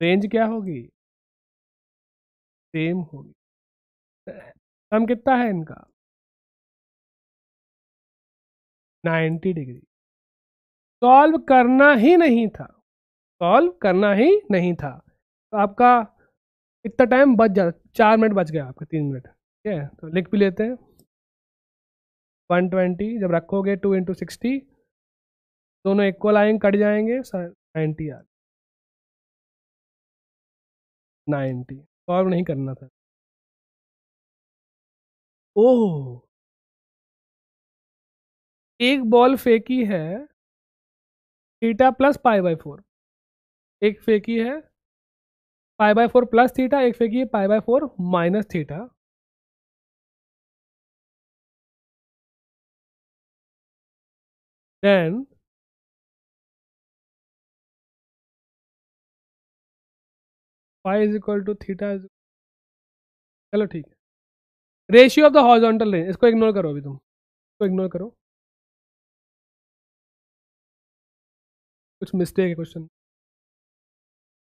रेंज क्या होगी, सेम होगी. सम कितना है इनका, 90 डिग्री. सॉल्व करना ही नहीं था, सॉल्व करना ही नहीं था. तो आपका इतना टाइम बच जा, 4 मिनट बच गया आपका, 3 मिनट. ठीक है, तो लिख भी लेते हैं. 120 जब रखोगे 2 इंटू 60, दोनों इक्वल आएंगे, कट जाएंगे, 90 आ, 90. सॉल्व नहीं करना था. ओह, एक बॉल फेंकी है थीटा प्लस पाई बाय 4, एक फेंकी है पाई बाय 4 प्लस थीटा, एक फेंकी है pi by 4 minus theta. Then pi is equal to theta चलो ठीक है। Ratio of the horizontal range, इसको इग्नोर करो, अभी तुम इसको इग्नोर करो, कुछ मिस्टेक है क्वेश्चन।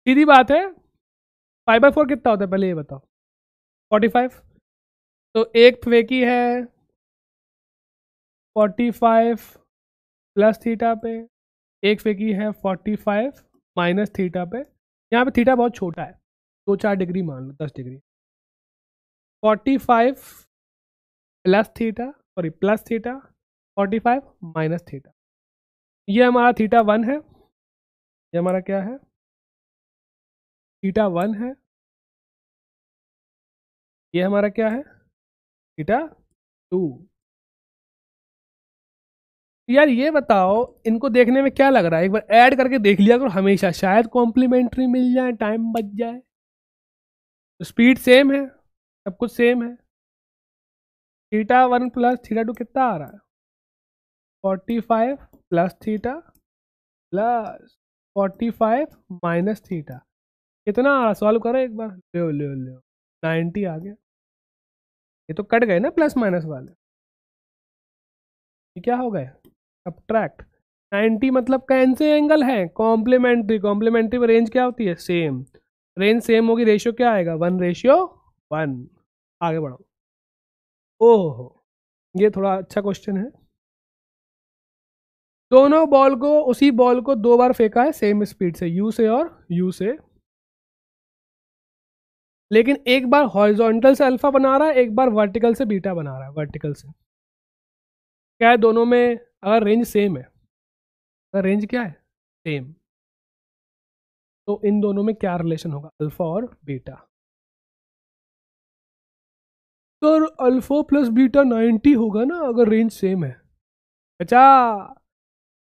सीधी बात है, 5/4 कितना होता है पहले ये बताओ। 45। तो एक फेकी है 45 प्लस थीटा पे, एक फेकी है 45 माइनस थीटा पे। यहाँ पे थीटा बहुत छोटा है, 2-4 डिग्री मान लो, 10 degree. 45 plus theta, sorry plus theta, 45 minus theta. ये हमारा थीटा 1 है, ये हमारा क्या है, थीटा 1 है। ये हमारा क्या है, थीटा 2। यार ये बताओ, इनको देखने में क्या लग रहा है, एक बार ऐड करके देख लिया करो हमेशा, शायद कॉम्प्लीमेंट्री मिल जाए, टाइम बच जाए। तो स्पीड सेम है, सब कुछ सेम है। थीटा 1 प्लस थीटा 2 कितना आ रहा है, 45 plus theta plus 45 minus theta. कितना आ रहा, सॉल्व करो एक बार, ले ले ले, 90 आ गया। ये तो कट गए ना प्लस माइनस वाले, ये क्या हो गए, सब्ट्रैक्ट। 90 मतलब कौन से एंगल है, कॉम्प्लीमेंट्री। कॉम्प्लीमेंट्री में रेंज क्या होती है, सेम। रेंज सेम होगी, रेशियो क्या आएगा, 1:1। आगे बढ़ो। ओहो, ये थोड़ा अच्छा क्वेश्चन है। दोनों बॉल को, उसी बॉल को 2 बार फेंका है सेम स्पीड से, यू से और यू से, लेकिन एक बार हॉरिजॉन्टल से अल्फा बना रहा है, एक बार वर्टिकल से बीटा बना रहा है, वर्टिकल से। क्या है दोनों में, अगर रेंज सेम है, अगर रेंज क्या है, सेम, तो इन दोनों में क्या रिलेशन होगा, अल्फा और बीटा। तो अल्फा प्लस बीटा 90 होगा ना, अगर रेंज सेम है। अच्छा,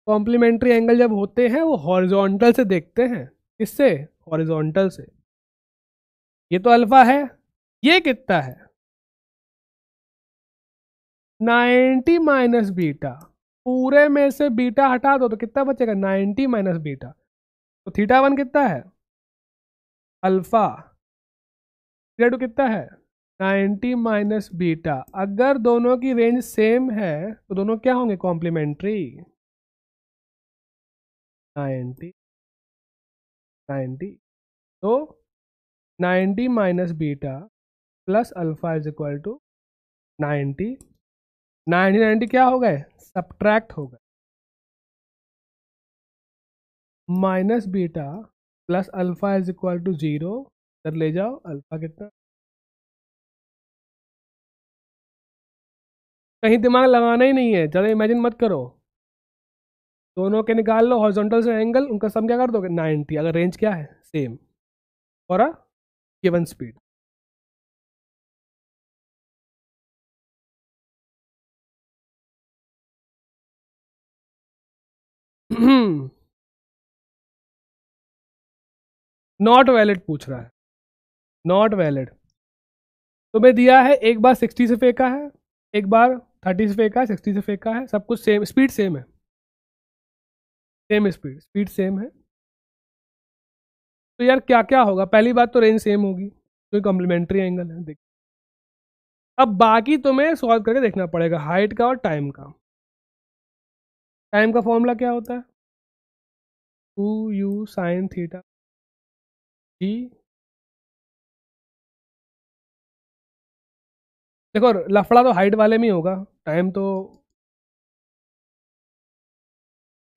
कॉम्प्लीमेंट्री एंगल जब होते हैं वो हॉरिजॉन्टल से देखते हैं, किससे, हॉरिजॉन्टल से। ये तो अल्फा है, ये कितना है, 90 माइनस बीटा। पूरे में से बीटा हटा दो तो कितना बचेगा, 90 माइनस बीटा। तो थीटा 1 कितना है, अल्फा। थीटा 2 कितना है, 90 माइनस बीटा। अगर दोनों की रेंज सेम है तो दोनों क्या होंगे, कॉम्प्लीमेंट्री। 90 90, तो 90 minus beta plus alpha is equal to 90। 90 क्या हो गए, सब्ट्रैक्ट हो गए, minus beta plus alpha is equal to 0। इधर ले जाओ, अल्फा कितना, कहीं दिमाग लगाना ही नहीं है, ज़्यादा इमेजिन मत करो। दोनों के निकाल लो हॉरिजॉन्टल से एंगल, उनका सम क्या कर दोगे, 90, अगर रेंज क्या है, सेम, और a given speed. Not valid पूछ रहा है, नॉट वैलिड। तुम्हें दिया है, एक बार 60 से फेंका है, एक बार 30 से फेंका है, 60 से फेंका है, सब कुछ सेम, स्पीड सेम है, सेम स्पीड, स्पीड सेम है। तो यार क्या क्या होगा, पहली बात तो रेंज सेम होगी, तो कॉम्प्लीमेंट्री एंगल है, देख। अब बाकी तुम्हें सॉल्व करके देखना पड़ेगा, हाइट का और टाइम का। टाइम का फॉर्मूला क्या होता है, 2u साइन थीटा जी। देखो लफड़ा तो हाइट वाले में ही होगा, टाइम तो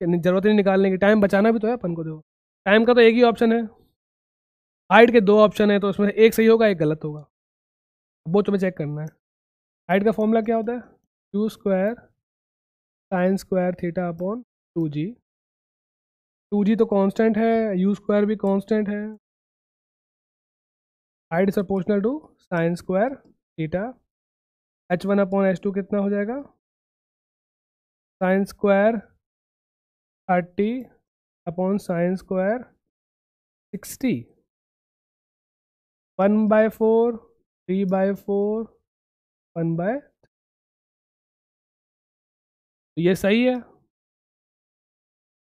जरूरत नहीं निकालने की, टाइम बचाना भी तो है अपन को। देखो टाइम का तो एक ही ऑप्शन है, हाइट के 2 ऑप्शन है, तो उसमें से एक सही होगा, एक गलत होगा, वो तुम्हें चेक करना है। हाइट का फॉर्मूला क्या होता है, u² sin² theta upon 2g। 2g तो कांस्टेंट है, u² भी कांस्टेंट है। Height is proportional to sin² theta. h1/h2 कितना हो जाएगा, sin² 30 अपॉन sin² 60, 1/4, 3/4, 1/। ये सही है,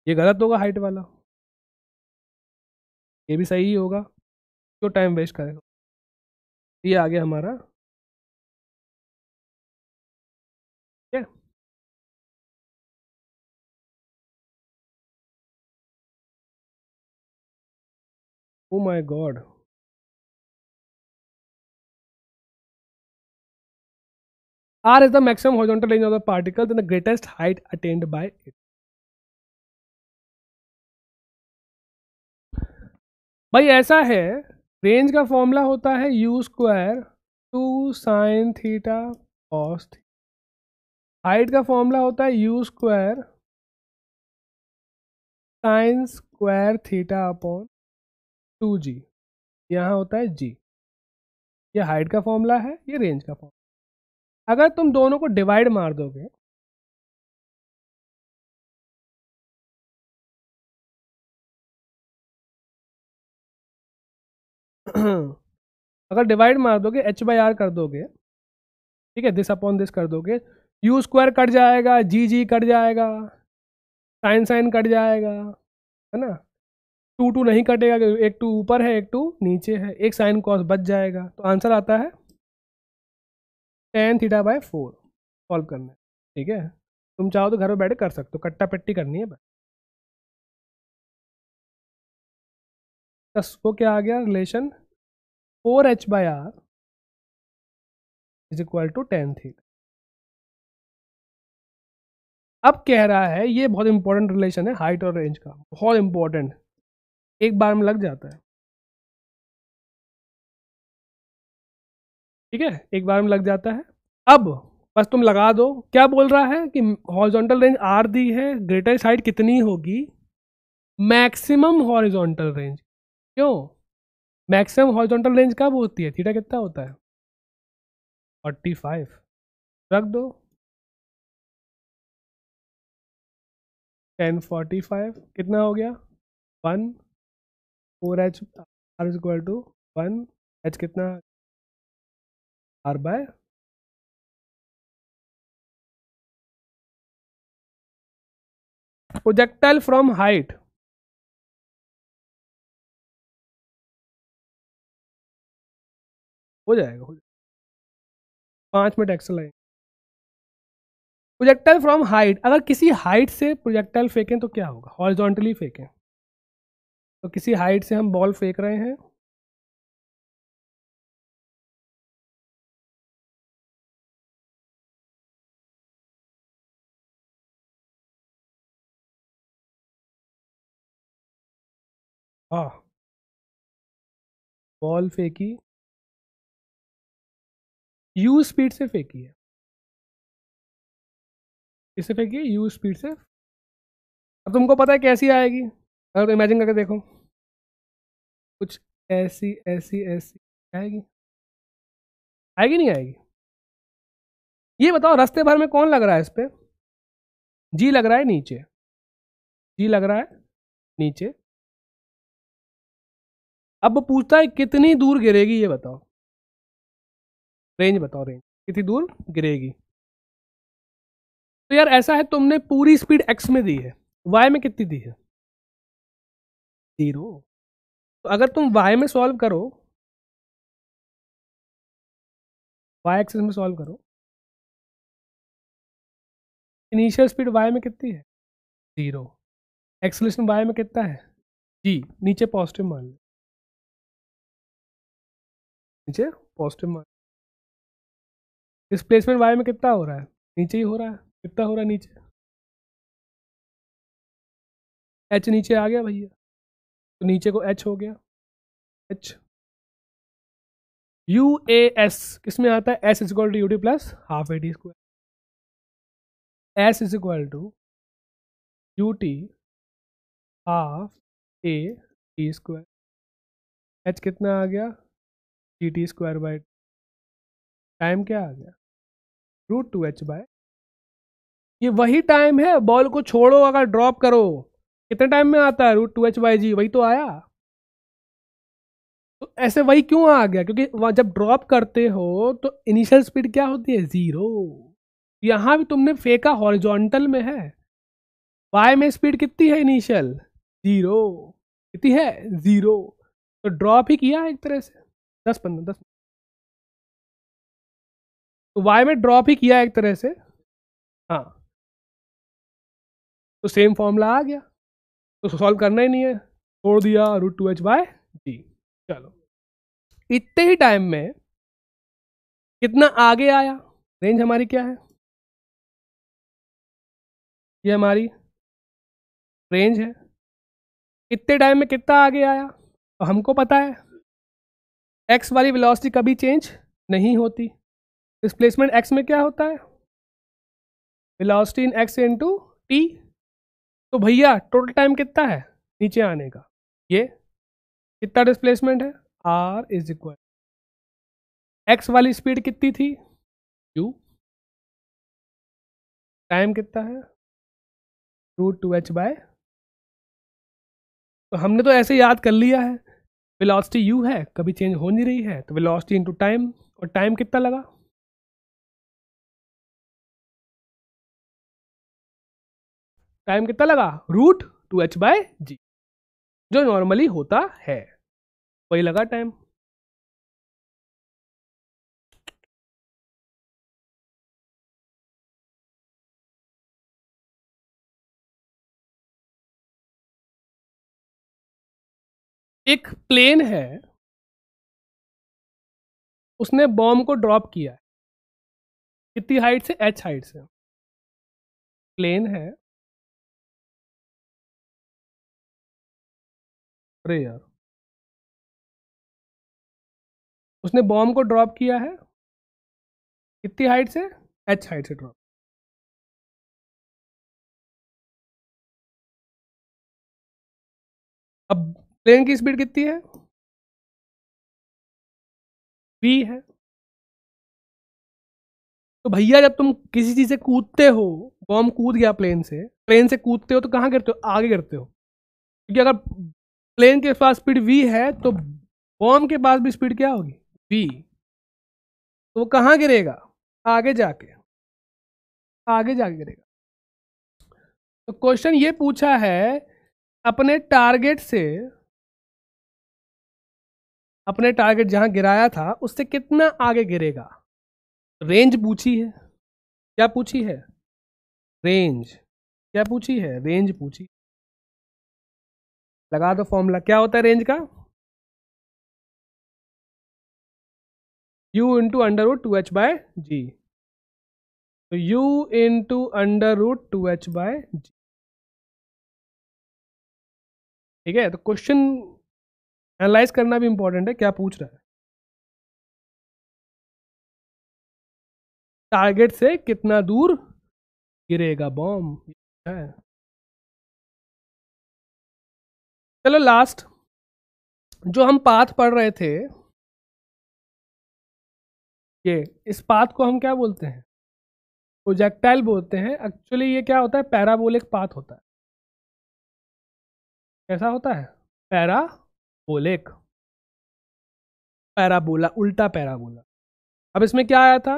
ये गलत होगा हाइट वाला, ये भी सही ही होगा, क्यों टाइम वेस्ट करेगा। ये आ गया हमारा, ठीक है। Oh my God, R is the maximum horizontal range of the particle, then the greatest height attained by it. भाई ऐसा है, रेंज का फॉर्मूला होता है u square 2 sign theta cos, height का फॉर्मूला होता है u square sine square theta upon 2g, यहाँ होता है g। ये हाइट का फॉर्मूला है, ये रेंज का फॉर्मूला। अगर तुम दोनों को डिवाइड मार दोगे, अगर डिवाइड मार दोगे h बाई आर कर दोगे, ठीक है, दिस अपॉन दिस कर दोगे, यू स्क्वायर कट जाएगा, जी जी कट जाएगा, साइन साइन कट जाएगा, है ना, टू टू नहीं कटेगा, एक टू ऊपर है एक टू नीचे है, एक साइन कॉस बच जाएगा, तो आंसर आता है tan थीटा बाय 4। सॉल्व करना है, ठीक है। तुम चाहो तो घर में बैठे कर सकते हो, कट्टा पट्टी करनी है बस। वो क्या आ गया relation, 4h by R is equal to tan theta. अब कह रहा है, ये बहुत इंपॉर्टेंट रिलेशन है हाइट और रेंज का, बहुत इंपॉर्टेंट, एक बार में लग जाता है, ठीक है, एक बार में लग जाता है। अब बस तुम लगा दो, क्या बोल रहा है कि हॉरिजॉन्टल रेंज आर दी है, ग्रेटेस्ट हाइट कितनी होगी, मैक्सिमम हॉरिजॉन्टल रेंज। क्यों, मैक्सिमम हॉरिजॉन्टल रेंज कब होती है, थीटा कितना होता है 45, रख दो 1045 कितना हो गया 1, 4h R is equal to 1, h कितना R by, projectile from height, हो जाएगा, 5 मिनट एक्सेल आएंगे। प्रोजेक्टाइल फ्रॉम हाइट, अगर किसी हाइट से प्रोजेक्टाइल फेंकें तो क्या होगा, हॉरिजॉन्टली फेंकें, तो किसी हाइट से हम बॉल फेंक रहे हैं, हाँ, बॉल फेंकी, यू स्पीड से फेंकी है, किससे फेंकी है, यू स्पीड से। अब तुमको पता है कैसी आएगी, अगर तो इमेजिन करके देखो, कुछ ऐसी ऐसी ऐसी आएगी, आएगी नहीं आएगी, ये बताओ रास्ते भर में कौन लग रहा है इस पे, जी लग रहा है नीचे, जी लग रहा है नीचे। अब वो पूछता है कितनी दूर गिरेगी, ये बताओ, रेंज बताओ, रेंज कितनी दूर गिरेगी। तो यार ऐसा है, तुमने पूरी स्पीड एक्स में दी है, वाई में कितनी दी है 0, तो अगर तुम वाई में सॉल्व करो, वाई एक्सिस में सॉल्व करो, इनिशियल स्पीड वाई में कितनी है 0, एक्सेलरेशन वाई में कितना है जी, नीचे पॉजिटिव मान लो, नीचे पॉजिटिव मान, डिस्प्लेसमेंट वाई में कितना हो रहा है, नीचे ही हो रहा है, कितना हो रहा है नीचे, एच नीचे आ गया भैया, तो नीचे को एच हो गया, एच यू ए एस किस में आता है, S is equal to U T plus half A T square, S is equal to U T half A T square, H कितना आ गया T T square by, time क्या आ गया √2h/, ये वही टाइम है, बॉल को छोड़ो अगर ड्रॉप करो कितने टाइम में आता है √2h/g, वही तो आया। तो ऐसे वही क्यों आ गया, क्योंकि वहां जब ड्रॉप करते हो तो इनिशियल स्पीड क्या होती है 0, यहां भी तुमने फेंका हॉरिजॉन्टल में है, वाई में स्पीड कितनी है इनिशियल 0, कितनी है 0, तो ड्रॉप ही किया एक तरह से 10-15 10 तो y में ड्रॉप ही किया एक तरह से, हाँ, तो सेम फॉर्मूला आ गया, तो सॉल्व करना ही नहीं है, छोड़ दिया √2h/g। चलो, इतने ही टाइम में कितना आगे आया, रेंज हमारी क्या है, ये हमारी रेंज है, इतने टाइम में कितना आगे आया, तो हमको पता है x वाली वेलोसिटी कभी चेंज नहीं होती, डिस्प्लेसमेंट x में क्या होता है, वेलोसिटी इन x इंटू टी। तो भैया टोटल टाइम कितना है नीचे आने का, ये कितना डिस्प्लेसमेंट है, r इज इक्वल, x वाली स्पीड कितनी थी u, टाइम कितना है √2h/, तो हमने तो ऐसे याद कर लिया है, वेलोसिटी u है, कभी चेंज हो नहीं रही है, तो वेलोसिटी इंटू टाइम, और टाइम कितना लगा, टाइम कितना लगा √2h/g, जो नॉर्मली होता है, वही लगा टाइम। एक प्लेन है, उसने बॉम्ब को ड्रॉप किया है, कितनी हाइट से, h हाइट से, प्लेन है, अरे यार, उसने बॉम्ब को ड्रॉप किया है कितनी हाइट से, h हाइट से ड्रॉप, अब प्लेन की स्पीड कितनी है, v है, तो भैया जब तुम किसी चीज से कूदते हो, बॉम्ब कूद गया प्लेन से कूदते हो, तो कहाँ गिरते हो, आगे गिरते हो, क्योंकि अगर प्लेन के पास स्पीड v है तो बॉम्ब के पास भी स्पीड क्या होगी, v, तो वो कहाँ गिरेगा, आगे जाके, आगे जाके गिरेगा। तो क्वेश्चन ये पूछा है, अपने टारगेट जहां गिराया था उससे कितना आगे गिरेगा, रेंज पूछी है, क्या पूछी है, रेंज, क्या पूछी है, रेंज पूछी, लगा दो फॉर्मूला, क्या होता है रेंज का, u इंटू √2h/g, तो u इंटू √2h/g, ठीक है। तो क्वेश्चन एनालाइज करना भी इंपॉर्टेंट है, क्या पूछ रहा है, टारगेट से कितना दूर गिरेगा बॉम्ब है। चलो लास्ट, जो हम पाथ पढ़ रहे थे, ये इस पाथ को हम क्या बोलते हैं, प्रोजेक्टाइल बोलते हैं, एक्चुअली ये क्या होता है, पैराबोलिक पाथ होता है, कैसा होता है, पैराबोलिक, पैराबोला, उल्टा पैराबोला। अब इसमें क्या आया था,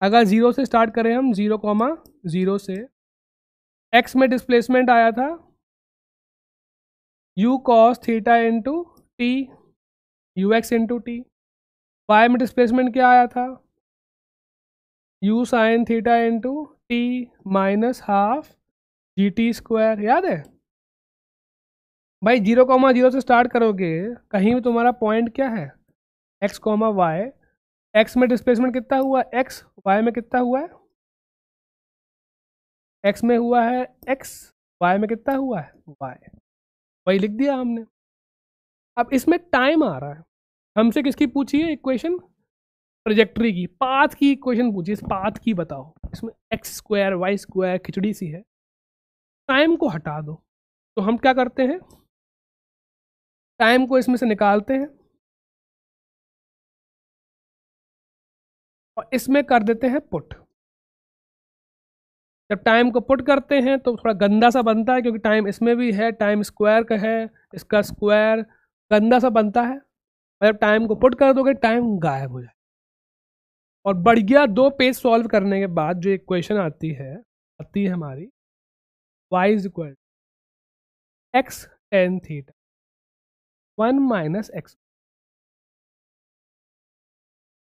अगर 0 से स्टार्ट करें हम, 0,0 से, x में डिस्प्लेसमेंट आया था u cos theta into T, you x into T, y में डिस्प्लेसमेंट क्या आया था, u sine theta into t minus half GT², याद है भाई, 0,0 से स्टार्ट करोगे, कहीं भी तुम्हारा पॉइंट क्या है, x, y, x में डिस्प्लेसमेंट कितना हुआ x, y में कितना हुआ है, x में हुआ है x, y में कितना हुआ है y, वही लिख दिया हमने। अब इसमें टाइम आ रहा है, हमसे किसकी पूछी है इक्वेशन, ट्रेजेक्ट्री की, पाथ की इक्वेशन पूछी, इस पाथ की बताओ, इसमें x² y² खिचड़ी सी है, टाइम को हटा दो, तो हम क्या करते हैं, टाइम को इसमें से निकालते हैं और इसमें कर देते हैं पुट। जब टाइम को पुट करते हैं तो थोड़ा गंदा सा बनता है, क्योंकि टाइम इसमें भी है, टाइम स्क्वायर का है, इसका स्क्वायर गंदा सा बनता है, और जब टाइम को पुट कर दोगे टाइम गायब हो जाए। और बढ़िया 2 पेज सॉल्व करने के बाद जो इक्वेशन आती है हमारी, y is equal x tan theta 1 - x,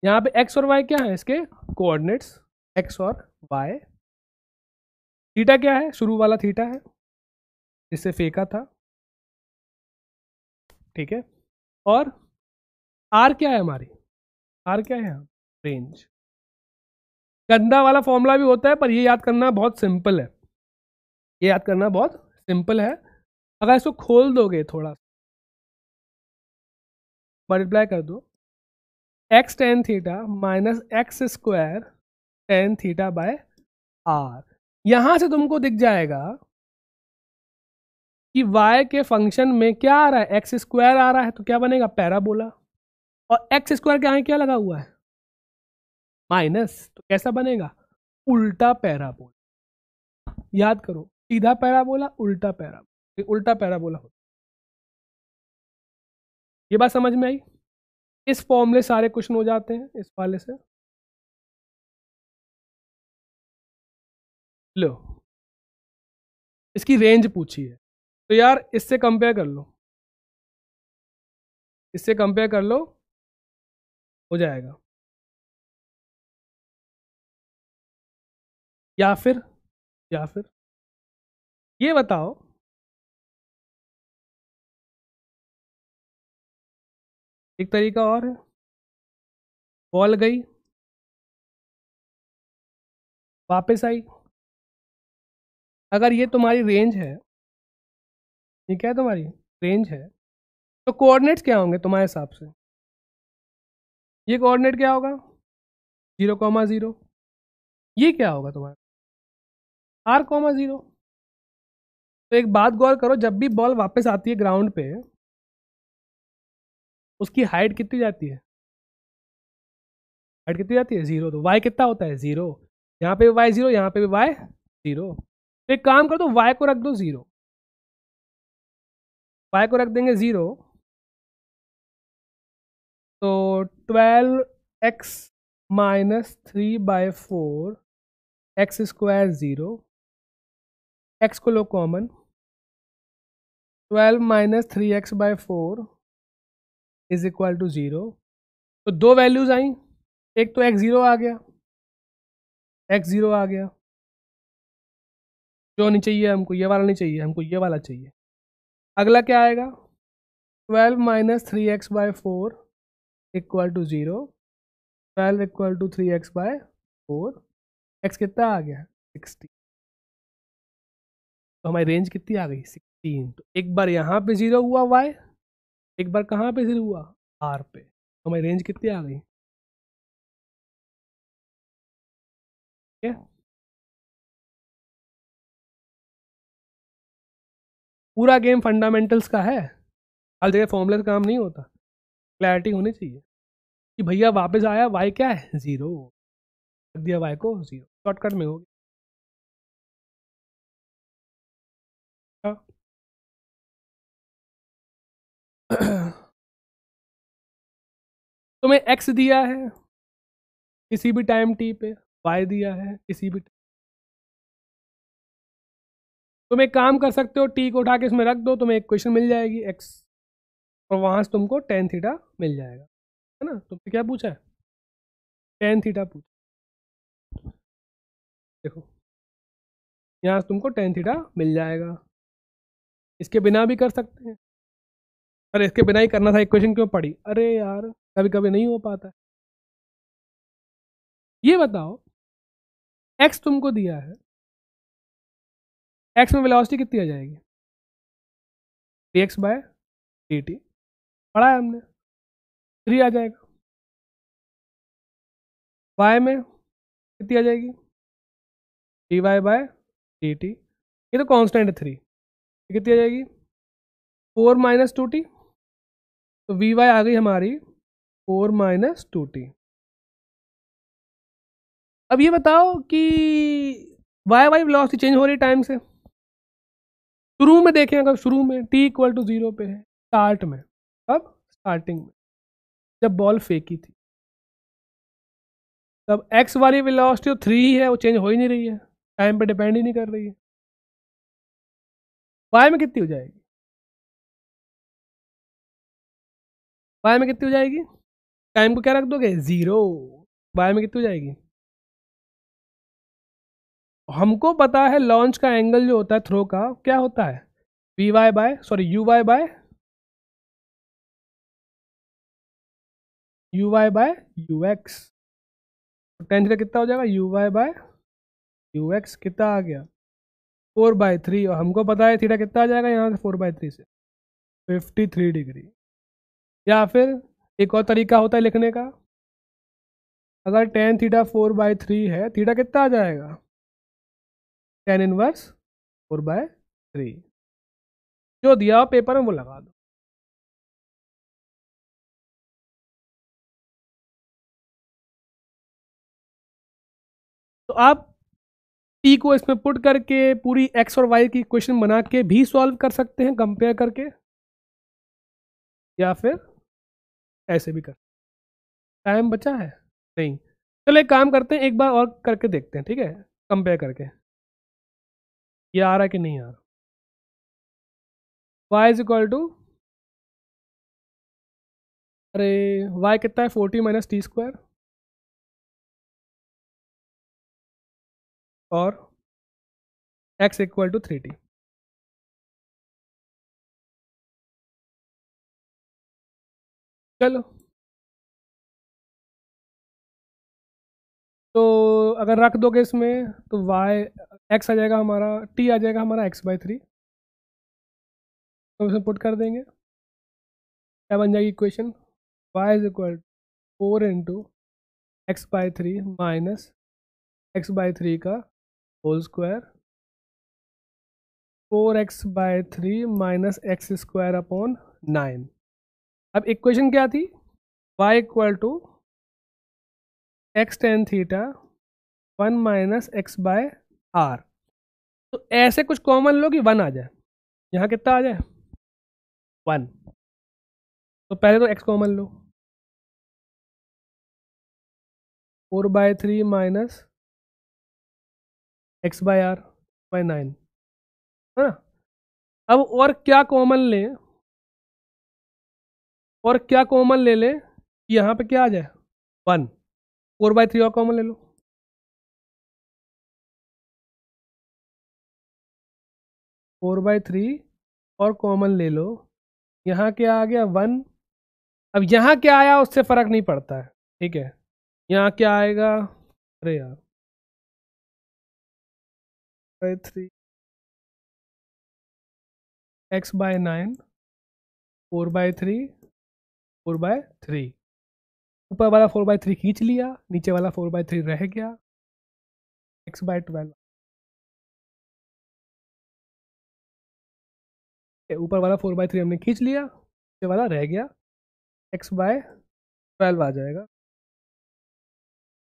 यहाँ पे एक्स और वाई क्या है, इसके कोऑर्डिनेट्स एक्स और वाई। थीटा क्या है, शुरू वाला थीटा है जिससे फेंका था, ठीक है। और आर क्या है हमारी, आर क्या है, रेंज। गंदा वाला फॉर्मूला भी होता है पर ये याद करना बहुत सिंपल है, ये याद करना बहुत सिंपल है। अगर इसको खोल दोगे थोड़ा, मल्टीप्लाई कर दो, X tan theta minus X square tan theta by R, यहां से तुमको दिख जाएगा कि y के फंक्शन में क्या आ रहा है, एक्स स्क्वायर आ रहा है, तो क्या बनेगा, पैराबोला। और एक्स स्क्वायर के आगे क्या लगा हुआ है, माइनस, तो कैसा बनेगा, उल्टा पैराबोला। याद करो, सीधा पैराबोला, उल्टा पैराबोला, उल्टा पैराबोला होता। ये बात समझ में आई। इस फॉर्मूले सारे क्वेश्चन हो जाते हैं इस वाले से। लो, इसकी रेंज पूछी है, तो यार इससे कंपेयर कर लो, इससे कंपेयर कर लो, हो जाएगा। या फिर, या फिर ये बताओ, एक तरीका और है, बॉल गई वापस आई, अगर ये तुम्हारी रेंज है, ये क्या है तुम्हारी रेंज है, तो कोऑर्डिनेट्स क्या होंगे तुम्हारे हिसाब से, ये कोऑर्डिनेट क्या होगा, 0,0, ये क्या होगा तुम्हारा, r,0। तो एक बात गौर करो, जब भी बॉल वापस आती है ग्राउंड पे, उसकी हाइट कितनी जाती है, हाइट कितनी जाती है, 0। तो y कितना होता है, 0। यहाँ पे y 0, यहाँ पे भी y 0। तो एक काम कर दो, y को रख दो 0, y को रख देंगे 0, तो 12x minus 3/4 x square 0, x को लो common, 12 minus 3x/4 is equal to 0। तो दो वैल्यूज आई, एक तो x0 आ गया, x0 आ गया, जो नहीं चाहिए हमको, ये वाला नहीं चाहिए हमको, ये वाला चाहिए। अगला क्या आएगा, 12 minus 3x/4 equal to 0, 12 equal to 3x/4, x कितना आ गया, 60। तो हमारी रेंज कितनी आ गई, 16। तो एक बार यहाँ पे 0 हुआ y, एक बार कहाँ पे 0 हुआ, r पे, तो हमारी रेंज कितनी आ गई, ठीक है। पूरा गेम फंडामेंटल्स का है, हर जगह फॉर्मूले से काम नहीं होता, क्लैरिटी होनी चाहिए कि भैया वापस आया y क्या है, 0, रख दिया y को 0, शॉर्टकट में हो गया। तुम्हें x दिया है किसी भी टाइम t पे, y दिया है किसी भी, तुम एक काम कर सकते हो, t को उठा के इसमें रख दो, तुम्हें एक क्वेश्चन मिल जाएगी x, और वहां से तुमको टेन थीटा मिल जाएगा, है ना। तुमसे क्या पूछा है, टेन थीटा पूछा, देखो यहाँ से तुमको टेन थीटा मिल जाएगा। इसके बिना भी कर सकते हैं, अरे इसके बिना ही करना था, इक्वेशन क्यों पड़ी, अरे यार कभी कभी नहीं हो पाता है। ये बताओ, x तुमको दिया है, x में वेलोसिटी कितनी आ जाएगी, dx/dt, पढ़ा है हमने, 3 आ जाएगा। y में कितनी आ जाएगी, dy/dt, ये तो कांस्टेंट है 3, ये कितनी आ जाएगी, 4 - 2t, तो vy आ गई हमारी 4 - 2t। अब ये बताओ कि वाई वेलोसिटी चेंज हो रही टाइम से, शुरू में देखें, अगर शुरू में t इक्वल टू 0 पे है, स्टार्ट में, अब स्टार्टिंग में जब बॉल फेंकी थी, तब x वाली वेलोसिटी तो 3 ही है, वो चेंज हो ही नहीं रही है, टाइम पे डिपेंड ही नहीं कर रही है। y में कितनी हो जाएगी, y में कितनी हो जाएगी, टाइम को क्या रख दोगे 0, वाई में कितनी हो जाएगी। हमको पता है लॉन्च का एंगल जो होता है थ्रो का क्या होता है, V Y by sorry U Y by you X. Tan theta कितना हो जाएगा, you Y by you x कितना आ गया 4/3, और हमको पता है थीटा कितना आ जाएगा यहाँ से 4/3 से 53 डिग्री। या फिर एक और तरीका होता है लिखने का, अगर टेन थीटा 4/3 है, थीटा कितना आ जाएगा टेन इनवर्स 4/3। जो दिया पेपर में वो लगा दो। तो आप टी को इसमें पुट करके पूरी एक्स और वाई की क्वेश्चन बना के भी सॉल्व कर सकते हैं कंपेयर करके, या फिर ऐसे भी कर। टाइम बचा है नहीं, चलो एक काम करते हैं, एक बार और करके देखते हैं, ठीक है, कंपेयर करके ये आ रहा है कि नहीं आ रहा। y इज इक्वल टू, अरे y कितना है 40 - t², और x इक्वल टू 3t। चलो तो अगर रख दोगे इसमें तो y x आ जाएगा हमारा, t आ जाएगा हमारा x/3, तो इसमें पुट कर देंगे, क्या बन जाएगी equation, y is equal 4 × x/3 minus x/3 का whole square, 4x/3 minus x² upon 9। अब इक्वेशन क्या थी, y equal to x tan theta 1 minus x/r। तो ऐसे कुछ कॉमन लो कि 1 आ जाए, यहाँ कितना आ जाए 1, तो पहले तो x कॉमन लो, 4/3 माइनस x/r/9, है ना। अब और क्या कॉमन लें, और क्या कॉमन ले लें कि यहाँ पे क्या आ जाए 1, 4/3 और कॉमन ले लो, 4/3 और कॉमन ले लो, यहाँ क्या आ गया 1। अब यहाँ क्या आया उससे फर्क नहीं पड़ता है, ठीक है, यहाँ क्या आएगा, अरे यार 3 x/9 4/3 4/3, ऊपर वाला 4/3 खींच लिया, नीचे वाला 4/3 रह गया, x/12, ऊपर वाला 4/3 हमने खींच लिया, नीचे वाला रह गया, x/12 आ जाएगा,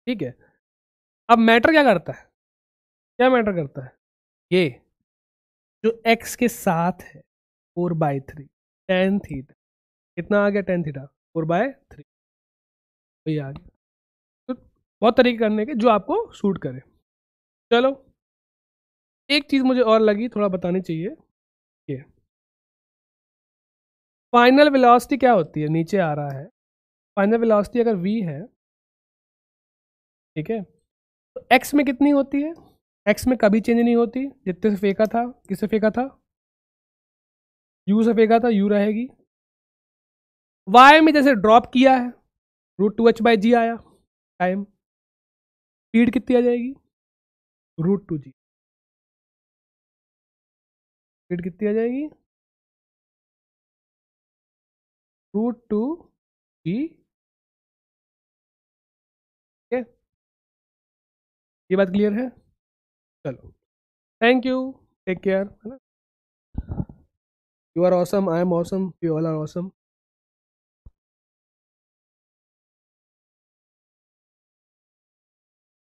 ठीक है। अब मैटर क्या करता है, क्या मैटर करता है, ये जो x के साथ है 4/3 tan थीटा, कितना आ गया tan थीटा 4/3, तो ये आ गया। तो बहुत तरीके करने के जो आपको सूट करे। चलो एक चीज़ मुझे और लगी थोड़ा बतानी चाहिए, ये फाइनल वेलोसिटी क्या होती है, नीचे आ रहा है, फाइनल वेलोसिटी अगर v है, ठीक है, तो x में कितनी होती है, x में कभी चेंज नहीं होती, जितने से फेंका था, किससे फेंका था, u से फेंका था, u रहेगी। y में जैसे ड्रॉप किया है √2h/g आया टाइम, स्पीड कितनी आ जाएगी √2g, स्पीड कितनी आ जाएगी √2g, ठीक है, ये बात क्लियर है। चलो थैंक यू, टेक केयर, है ना, you are awesome, I am awesome, we all are awesome.